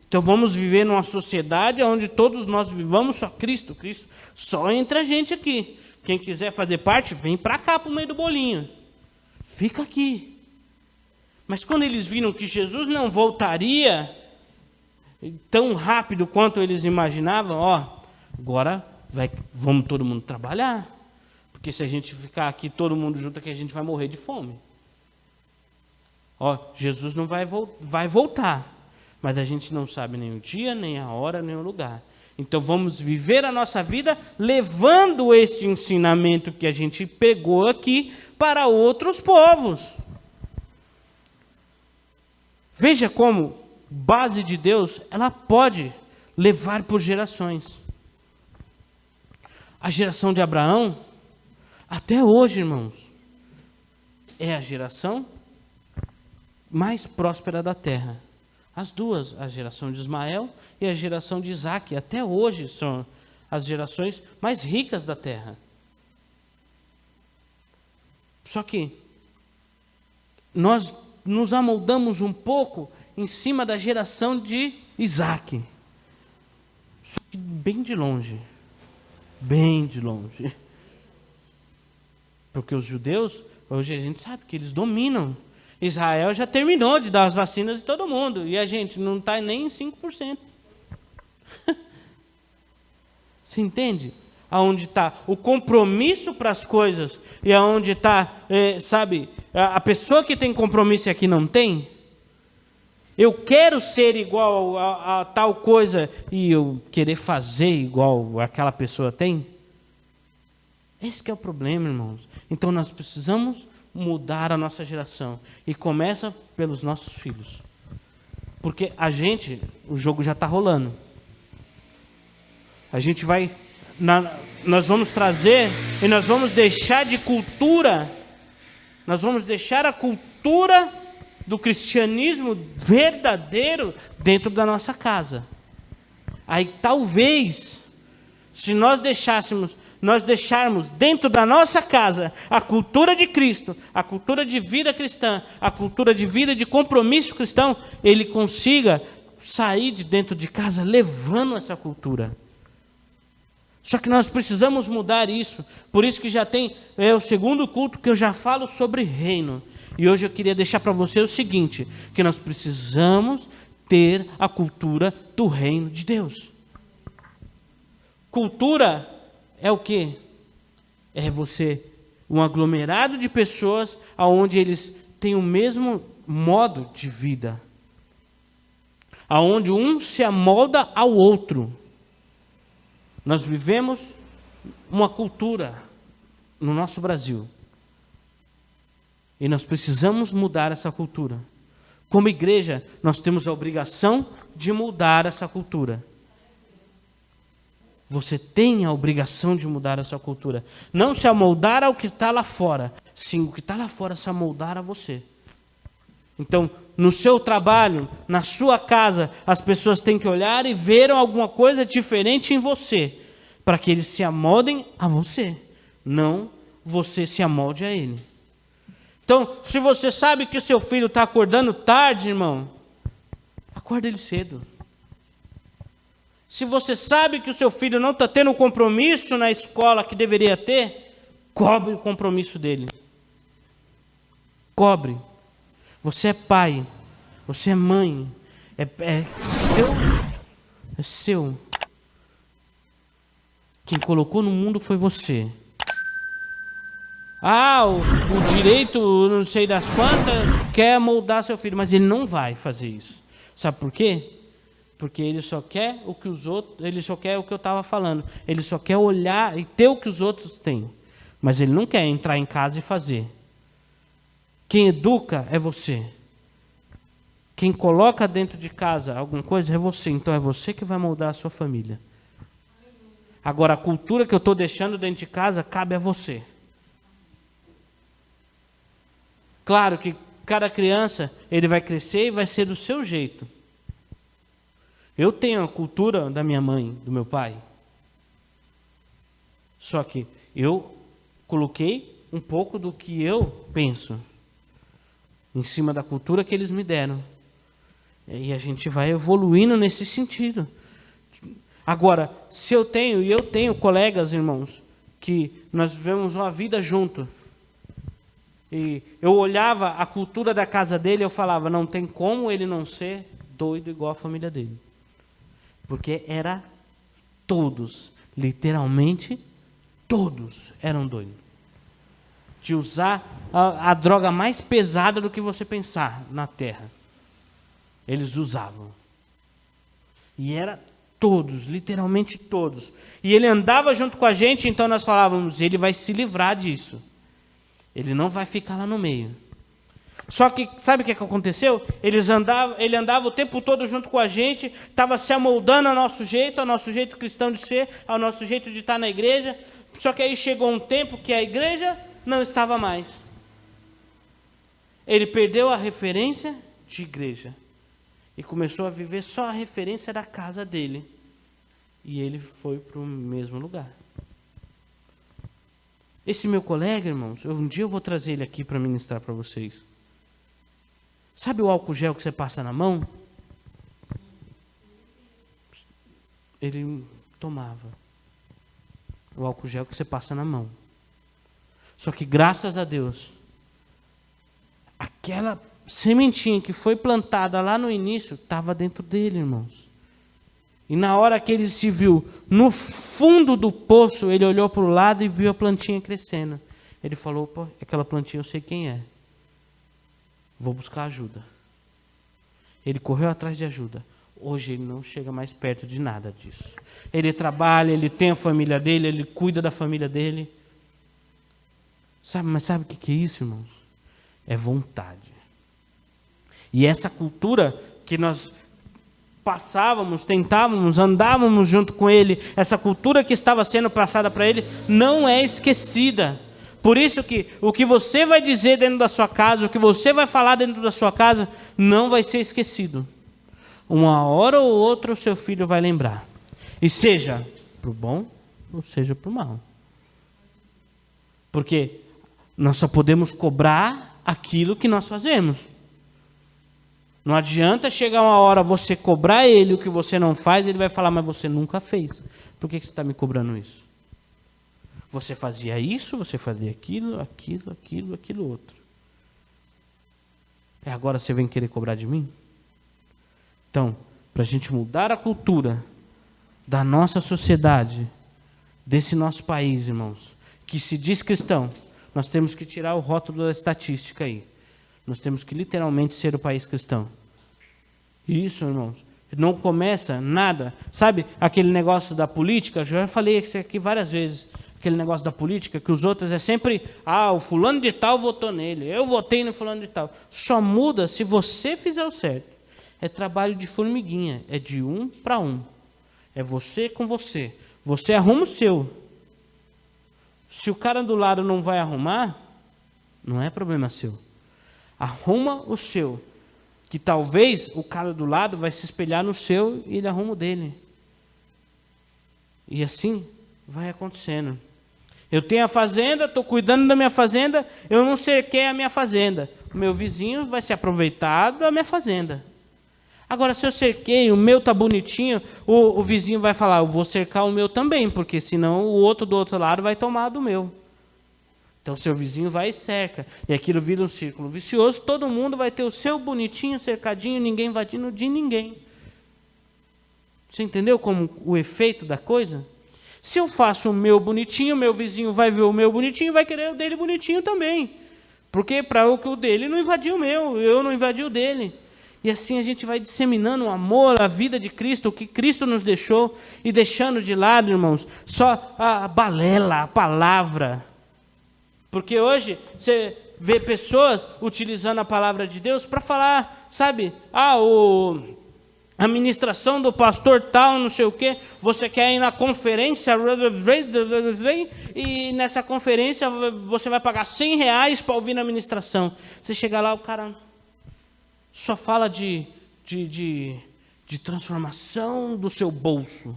Então vamos viver numa sociedade onde todos nós vivamos só Cristo, Cristo, só entre a gente aqui. Quem quiser fazer parte, vem para cá para o meio do bolinho. Fica aqui. Mas quando eles viram que Jesus não voltaria tão rápido quanto eles imaginavam, agora vamos todo mundo trabalhar. Porque se a gente ficar aqui todo mundo junto aqui, a gente vai morrer de fome. Jesus não vai voltar, mas a gente não sabe nem o dia, nem a hora, nem o lugar. Então vamos viver a nossa vida levando esse ensinamento que a gente pegou aqui para outros povos. Veja como base de Deus, ela pode levar por gerações. A geração de Abraão, até hoje, irmãos, é a geração mais próspera da terra. As duas, a geração de Ismael e a geração de Isaac, até hoje são as gerações mais ricas da terra. Só que nós nos amoldamos um pouco em cima da geração de Isaac. Só que bem de longe. Bem de longe. Porque os judeus, hoje a gente sabe que eles dominam. Israel já terminou de dar as vacinas de todo mundo. E a gente não está nem em 5%. Você entende? Aonde está o compromisso para as coisas e aonde está, a pessoa que tem compromisso e aqui não tem. Eu quero ser igual a tal coisa e eu querer fazer igual aquela pessoa tem. Esse que é o problema, irmãos. Então nós precisamos mudar a nossa geração. E começa pelos nossos filhos. Porque o jogo já está rolando. A gente vai... nós vamos trazer e nós vamos deixar de cultura. Nós vamos deixar a cultura do cristianismo verdadeiro dentro da nossa casa. Aí talvez, se nós deixarmos dentro da nossa casa a cultura de Cristo, a cultura de vida cristã, a cultura de vida de compromisso cristão, ele consiga sair de dentro de casa levando essa cultura. Só que nós precisamos mudar isso. Por isso que já tem o segundo culto que eu já falo sobre reino. E hoje eu queria deixar para você o seguinte, que nós precisamos ter a cultura do reino de Deus. Cultura é o quê? É você, um aglomerado de pessoas onde eles têm o mesmo modo de vida. Onde um se amolda ao outro. Nós vivemos uma cultura no nosso Brasil. E nós precisamos mudar essa cultura. Como igreja, nós temos a obrigação de mudar essa cultura. Você tem a obrigação de mudar essa cultura. Não se amoldar ao que está lá fora. Sim, o que está lá fora se amoldar a você. Então, no seu trabalho, na sua casa, as pessoas têm que olhar e ver alguma coisa diferente em você, para que eles se amoldem a você, não você se amolde a ele. Então, se você sabe que o seu filho está acordando tarde, irmão, acorda ele cedo. Se você sabe que o seu filho não está tendo o compromisso na escola que deveria ter, cobre o compromisso dele. Cobre. Você é pai, você é mãe, é seu. Quem colocou no mundo foi você. O direito, não sei das quantas, quer moldar seu filho, mas ele não vai fazer isso. Sabe por quê? Porque ele só quer o que os outros, ele só quer o que eu estava falando. Ele só quer olhar e ter o que os outros têm. Mas ele não quer entrar em casa e fazer. Quem educa é você. Quem coloca dentro de casa alguma coisa é você. Então é você que vai moldar a sua família. Agora, a cultura que eu estou deixando dentro de casa cabe a você. Claro que cada criança, ele vai crescer e vai ser do seu jeito. Eu tenho a cultura da minha mãe, do meu pai. Só que eu coloquei um pouco do que eu penso em cima da cultura que eles me deram. E a gente vai evoluindo nesse sentido. Agora, se eu tenho colegas, irmãos, que nós vivemos uma vida junto. E eu olhava a cultura da casa dele e eu falava, não tem como ele não ser doido igual a família dele. Porque era todos, literalmente todos eram doidos. De usar a droga mais pesada do que você pensar na terra. Eles usavam. E era todos, literalmente todos. E ele andava junto com a gente, então nós falávamos, ele vai se livrar disso. Ele não vai ficar lá no meio. Só que, sabe o que aconteceu? Ele andava o tempo todo junto com a gente, estava se amoldando ao nosso jeito cristão de ser, ao nosso jeito de estar na igreja. Só que aí chegou um tempo que a igreja não estava mais. Ele perdeu a referência de igreja. E começou a viver só a referência da casa dele. E ele foi para o mesmo lugar. Esse meu colega, irmãos, um dia eu vou trazer ele aqui para ministrar para vocês. Sabe o álcool gel que você passa na mão? Ele tomava. O álcool gel que você passa na mão. Só que graças a Deus, aquela sementinha que foi plantada lá no início, estava dentro dele, irmãos. E na hora que ele se viu no fundo do poço, ele olhou para o lado e viu a plantinha crescendo. Ele falou, pô, aquela plantinha eu sei quem é. Vou buscar ajuda. Ele correu atrás de ajuda. Hoje ele não chega mais perto de nada disso. Ele trabalha, ele tem a família dele, ele cuida da família dele. Mas sabe o que é isso, irmãos? É vontade. E essa cultura que nós passávamos, tentávamos, andávamos junto com ele, essa cultura que estava sendo passada para ele, não é esquecida. Por isso que o que você vai dizer dentro da sua casa, o que você vai falar dentro da sua casa, não vai ser esquecido. Uma hora ou outra o seu filho vai lembrar. E seja para o bom, ou seja para o mal. Porque nós só podemos cobrar aquilo que nós fazemos. Não adianta chegar uma hora você cobrar ele o que você não faz, ele vai falar, mas você nunca fez. Por que você está me cobrando isso? Você fazia isso, você fazia aquilo outro. E agora você vem querer cobrar de mim? Então, para a gente mudar a cultura da nossa sociedade, desse nosso país, irmãos, que se diz cristão, nós temos que tirar o rótulo da estatística aí. Nós temos que literalmente ser o país cristão. E isso, irmãos, não começa nada. Sabe aquele negócio da política? Eu já falei isso aqui várias vezes. Aquele negócio da política, que os outros é sempre, o fulano de tal votou nele, eu votei no fulano de tal. Só muda se você fizer o certo. É trabalho de formiguinha, é de um para um. É você com você. Você arruma o seu. Se o cara do lado não vai arrumar, não é problema seu. Arruma o seu. Que talvez o cara do lado vai se espelhar no seu e ele arruma o dele. E assim vai acontecendo. Eu tenho a fazenda, estou cuidando da minha fazenda, eu não cerquei a minha fazenda. O meu vizinho vai se aproveitar da minha fazenda. Agora, se eu cerquei, o meu está bonitinho, o vizinho vai falar, eu vou cercar o meu também, porque senão o outro do outro lado vai tomar do meu. Então, seu vizinho vai e cerca. E aquilo vira um círculo vicioso, todo mundo vai ter o seu bonitinho, cercadinho, ninguém invadindo de ninguém. Você entendeu como o efeito da coisa? Se eu faço o meu bonitinho, meu vizinho vai ver o meu bonitinho e vai querer o dele bonitinho também. Porque para o dele não invadiu o meu, eu não invadi o dele. E assim a gente vai disseminando o amor, a vida de Cristo, o que Cristo nos deixou, e deixando de lado, irmãos, só a balela, a palavra. Porque hoje você vê pessoas utilizando a palavra de Deus para falar, sabe, a ministração do pastor tal, não sei o quê, você quer ir na conferência, e nessa conferência você vai pagar R$100 para ouvir a ministração. Você chega lá, o cara só fala de transformação do seu bolso.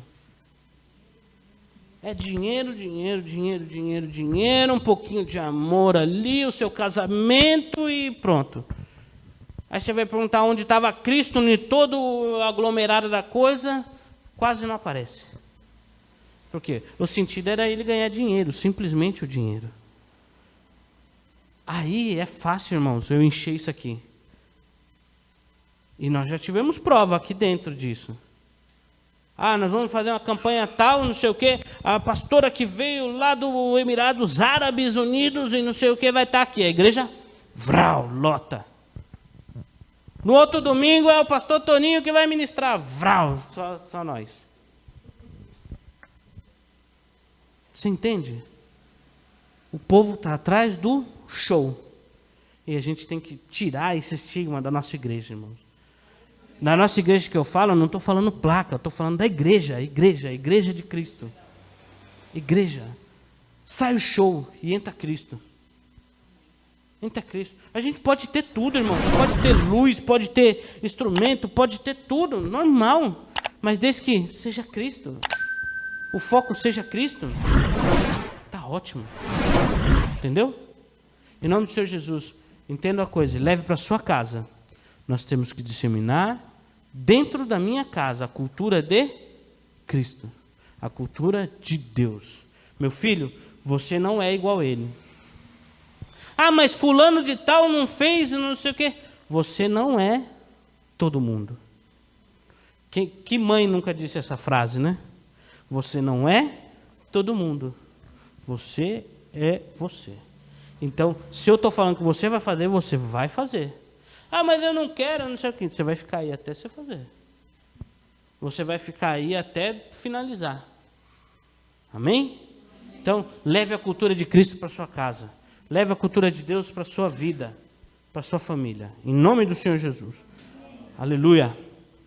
É dinheiro, dinheiro, dinheiro, dinheiro, dinheiro, um pouquinho de amor ali, o seu casamento e pronto. Aí você vai perguntar onde estava Cristo em todo o aglomerado da coisa, quase não aparece. Por quê? O sentido era ele ganhar dinheiro, simplesmente o dinheiro. Aí é fácil, irmãos, eu encher isso aqui. E nós já tivemos prova aqui dentro disso. Nós vamos fazer uma campanha tal, não sei o quê. A pastora que veio lá do Emirados Árabes Unidos e não sei o quê vai estar aqui. A igreja, lota. No outro domingo é o pastor Toninho que vai ministrar. Só nós. Você entende? O povo está atrás do show. E a gente tem que tirar esse estigma da nossa igreja, irmãos. Na nossa igreja que eu falo, eu não estou falando placa, eu estou falando da igreja de Cristo. Igreja. Sai o show e entra Cristo. Entra Cristo. A gente pode ter tudo, irmão. Pode ter luz, pode ter instrumento, pode ter tudo, normal. Mas desde que seja Cristo. O foco seja Cristo. Está ótimo. Entendeu? Em nome do Senhor Jesus, entenda a coisa, leve para a sua casa. Nós temos que disseminar dentro da minha casa a cultura de Cristo, a cultura de Deus. Meu filho, você não é igual a ele. Mas fulano de tal não fez, não sei o quê. Você não é todo mundo. Que mãe nunca disse essa frase, né? Você não é todo mundo. Você é você. Então, se eu estou falando que você vai fazer. Mas eu não quero, não sei o que. Você vai ficar aí até você fazer. Você vai ficar aí até finalizar. Amém? Então, leve a cultura de Cristo para sua casa. Leve a cultura de Deus para sua vida, para sua família. Em nome do Senhor Jesus. Aleluia.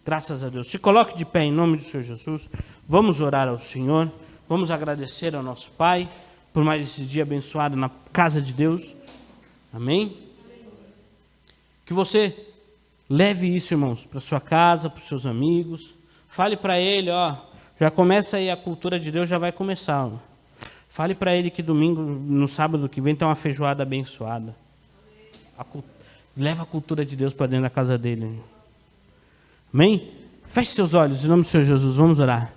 Graças a Deus. Se coloque de pé em nome do Senhor Jesus. Vamos orar ao Senhor. Vamos agradecer ao nosso Pai. por mais esse dia abençoado na casa de Deus. Amém? Que você leve isso, irmãos, para sua casa, para os seus amigos. Fale para ele, ó, já começa aí a cultura de Deus, já vai começar. Ó. Fale para ele que domingo, no sábado que vem, tem uma feijoada abençoada. Leva a cultura de Deus para dentro da casa dele. Amém? Feche seus olhos, em nome do Senhor Jesus, vamos orar.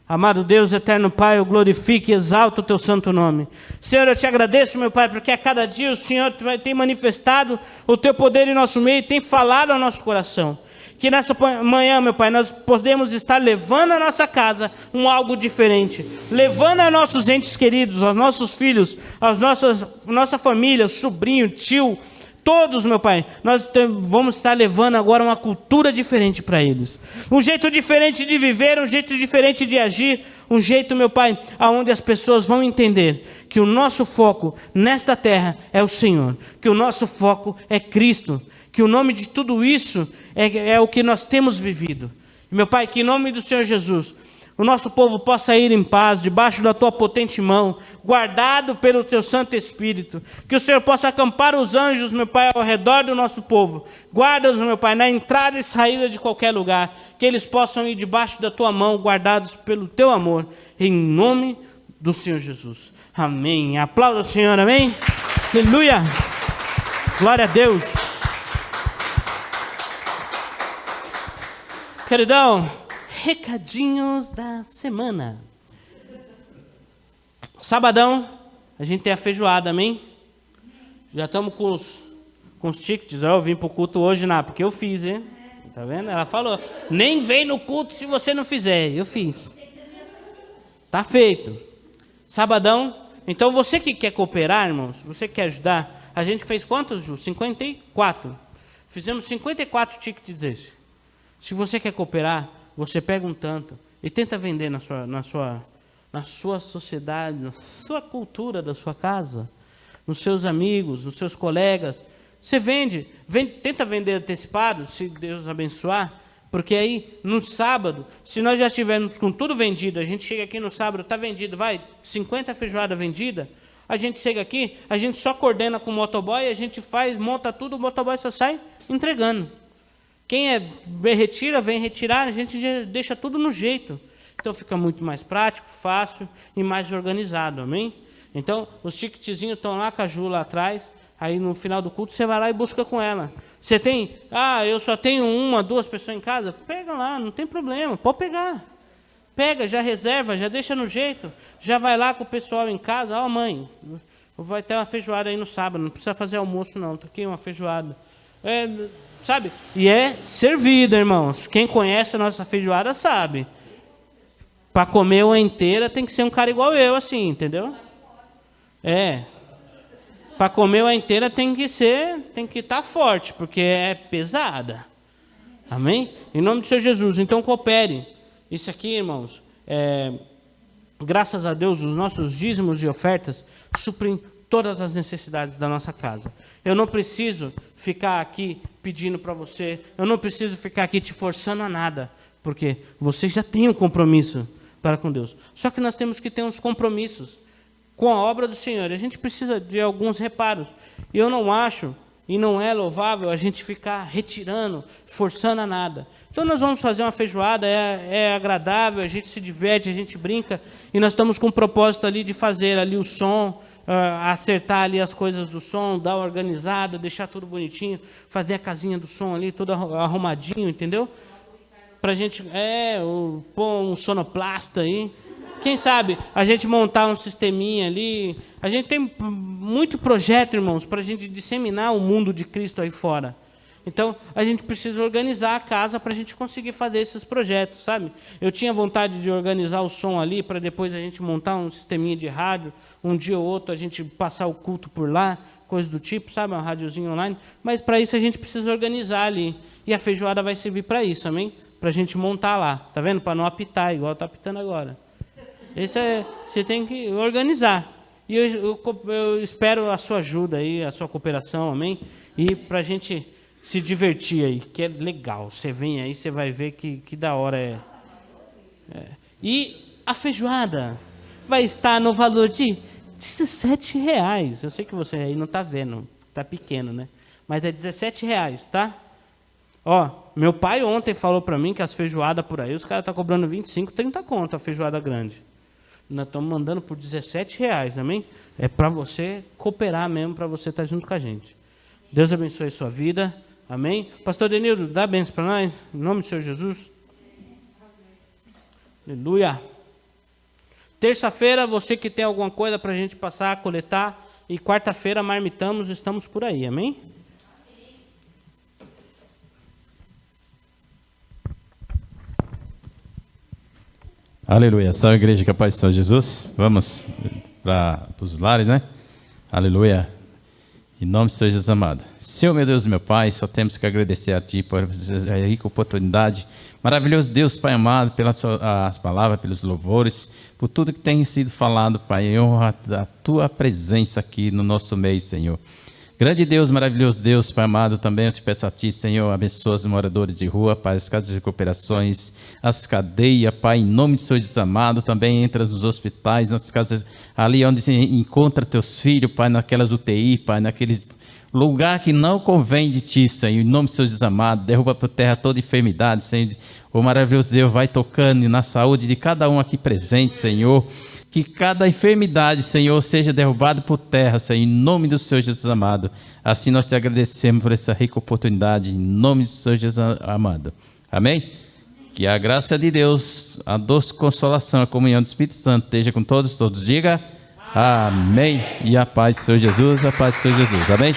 Amado Deus, eterno Pai, eu glorifico e exalto o teu santo nome. Senhor, eu te agradeço, meu Pai, porque a cada dia o Senhor tem manifestado o teu poder em nosso meio e tem falado ao nosso coração. Que nessa manhã, meu Pai, nós podemos estar levando à nossa casa algo diferente. Levando a nossos entes queridos, aos nossos filhos, nossa família, sobrinho, tio, todos, meu Pai, nós vamos estar levando agora uma cultura diferente para eles. Um jeito diferente de viver, um jeito diferente de agir, um jeito, meu Pai, aonde as pessoas vão entender que o nosso foco nesta terra é o Senhor, que o nosso foco é Cristo, que o nome de tudo isso é o que nós temos vivido. E, meu Pai, que em nome do Senhor Jesus, o nosso povo possa ir em paz, debaixo da tua potente mão, guardado pelo teu Santo Espírito. Que o Senhor possa acampar os anjos, meu Pai, ao redor do nosso povo. Guarda-os, meu Pai, na entrada e saída de qualquer lugar. Que eles possam ir debaixo da tua mão, guardados pelo teu amor. Em nome do Senhor Jesus. Amém. Aplauda o Senhor, amém? Aleluia. Glória a Deus. Queridão, recadinhos da semana. Sabadão, a gente tem a feijoada, amém? Já estamos com os tickets. Eu vim para o culto hoje, porque eu fiz, hein? Tá vendo? Ela falou, nem vem no culto se você não fizer. Eu fiz. Tá feito. Sabadão. Então, você que quer cooperar, irmãos, você que quer ajudar, a gente fez quantos, Ju? 54. Fizemos 54 tickets desses. Se você quer cooperar, você pega um tanto e tenta vender na sua sociedade, na sua cultura da sua casa, nos seus amigos, nos seus colegas. Você vende, tenta vender antecipado, se Deus abençoar, porque aí no sábado, se nós já estivermos com tudo vendido, a gente chega aqui no sábado, está vendido, 50 feijoada vendida, a gente chega aqui, a gente só coordena com o motoboy, a gente monta tudo, o motoboy só sai entregando. Quem vem retirar, a gente já deixa tudo no jeito. Então fica muito mais prático, fácil e mais organizado, amém? Então, os ticketzinhos estão lá com a Ju lá atrás, aí no final do culto você vai lá e busca com ela. Você tem, eu só tenho 1, 2 pessoas em casa? Pega lá, não tem problema, pode pegar. Pega, já reserva, já deixa no jeito, já vai lá com o pessoal em casa, mãe, vai ter uma feijoada aí no sábado, não precisa fazer almoço não, tá aqui uma feijoada. Sabe? E é servida, irmãos. Quem conhece a nossa feijoada sabe. Para comer uma inteira tem que ser um cara igual eu, assim, entendeu? Para comer uma inteira tem que estar forte, porque é pesada. Amém? Em nome do Senhor Jesus. Então coopere. Isso aqui, irmãos, graças a Deus, os nossos dízimos e ofertas suprem todas as necessidades da nossa casa. Eu não preciso ficar aqui pedindo para você, eu não preciso ficar aqui te forçando a nada, porque você já tem um compromisso para com Deus. Só que nós temos que ter uns compromissos com a obra do Senhor. A gente precisa de alguns reparos. E eu não acho, e não é louvável, a gente ficar retirando, forçando a nada. Então nós vamos fazer uma feijoada, é agradável, a gente se diverte, a gente brinca, e nós estamos com o propósito ali de fazer ali o som, acertar ali as coisas do som, dar uma organizada, deixar tudo bonitinho, fazer a casinha do som ali, tudo arrumadinho, entendeu? Pra gente, pôr um sonoplasta aí. Quem sabe a gente montar um sisteminha ali. A gente tem muito projeto, irmãos, para a gente disseminar o mundo de Cristo aí fora. Então, a gente precisa organizar a casa para a gente conseguir fazer esses projetos, sabe? Eu tinha vontade de organizar o som ali, para depois a gente montar um sisteminha de rádio, um dia ou outro a gente passar o culto por lá, coisa do tipo, sabe? Um rádiozinho online. Mas para isso a gente precisa organizar ali. E a feijoada vai servir para isso, amém? Para a gente montar lá, tá vendo? Para não apitar, igual está apitando agora. Você tem que organizar. E eu espero a sua ajuda aí, a sua cooperação, amém? E para a gente se divertir aí, que é legal. Você vem aí, você vai ver que da hora é. E a feijoada vai estar no valor de R$17. Eu sei que você aí não está vendo, está pequeno, né? Mas é R$17, tá? Ó, meu pai ontem falou para mim que as feijoadas por aí, os caras estão cobrando 25, 30 conto a feijoada grande. Nós estamos mandando por R$17, amém? É para você cooperar mesmo, para você estar junto com a gente. Deus abençoe a sua vida, amém? Pastor Denildo, dá bênção para nós, em nome do Senhor Jesus. Aleluia. Terça-feira, você que tem alguma coisa para a gente passar, coletar, e quarta-feira marmitamos, estamos por aí, amém? Aleluia. Salve, igreja, que a paz do Senhor Jesus. Vamos para os lares, né? Aleluia. Em nome do Senhor Jesus amado. Senhor, meu Deus e meu Pai, só temos que agradecer a Ti por essa rica oportunidade. Maravilhoso Deus, Pai amado, pelas palavras, pelos louvores, por tudo que tem sido falado, Pai, em honra da Tua presença aqui no nosso meio, Senhor. Grande Deus, maravilhoso Deus, Pai amado, também eu te peço a Ti, Senhor, abençoa os moradores de rua, Pai, as casas de recuperações, as cadeias, Pai, em nome de Senhor Jesus amado, também entra nos hospitais, nas casas, ali onde se encontra Teus filhos, Pai, naquelas UTI, Pai, naqueles lugar que não convém de Ti, Senhor, em nome de Senhor Jesus amado, derruba por terra toda enfermidade, Senhor, o maravilhoso Deus vai tocando na saúde de cada um aqui presente, Senhor, que cada enfermidade, Senhor, seja derrubada por terra, Senhor, em nome do Senhor Jesus amado. Assim nós te agradecemos por essa rica oportunidade, em nome do Senhor Jesus amado. Amém? Que a graça de Deus, a doce consolação, a comunhão do Espírito Santo esteja com todos. Todos diga amém. E a paz do Senhor Jesus, a paz do Senhor Jesus. Amém?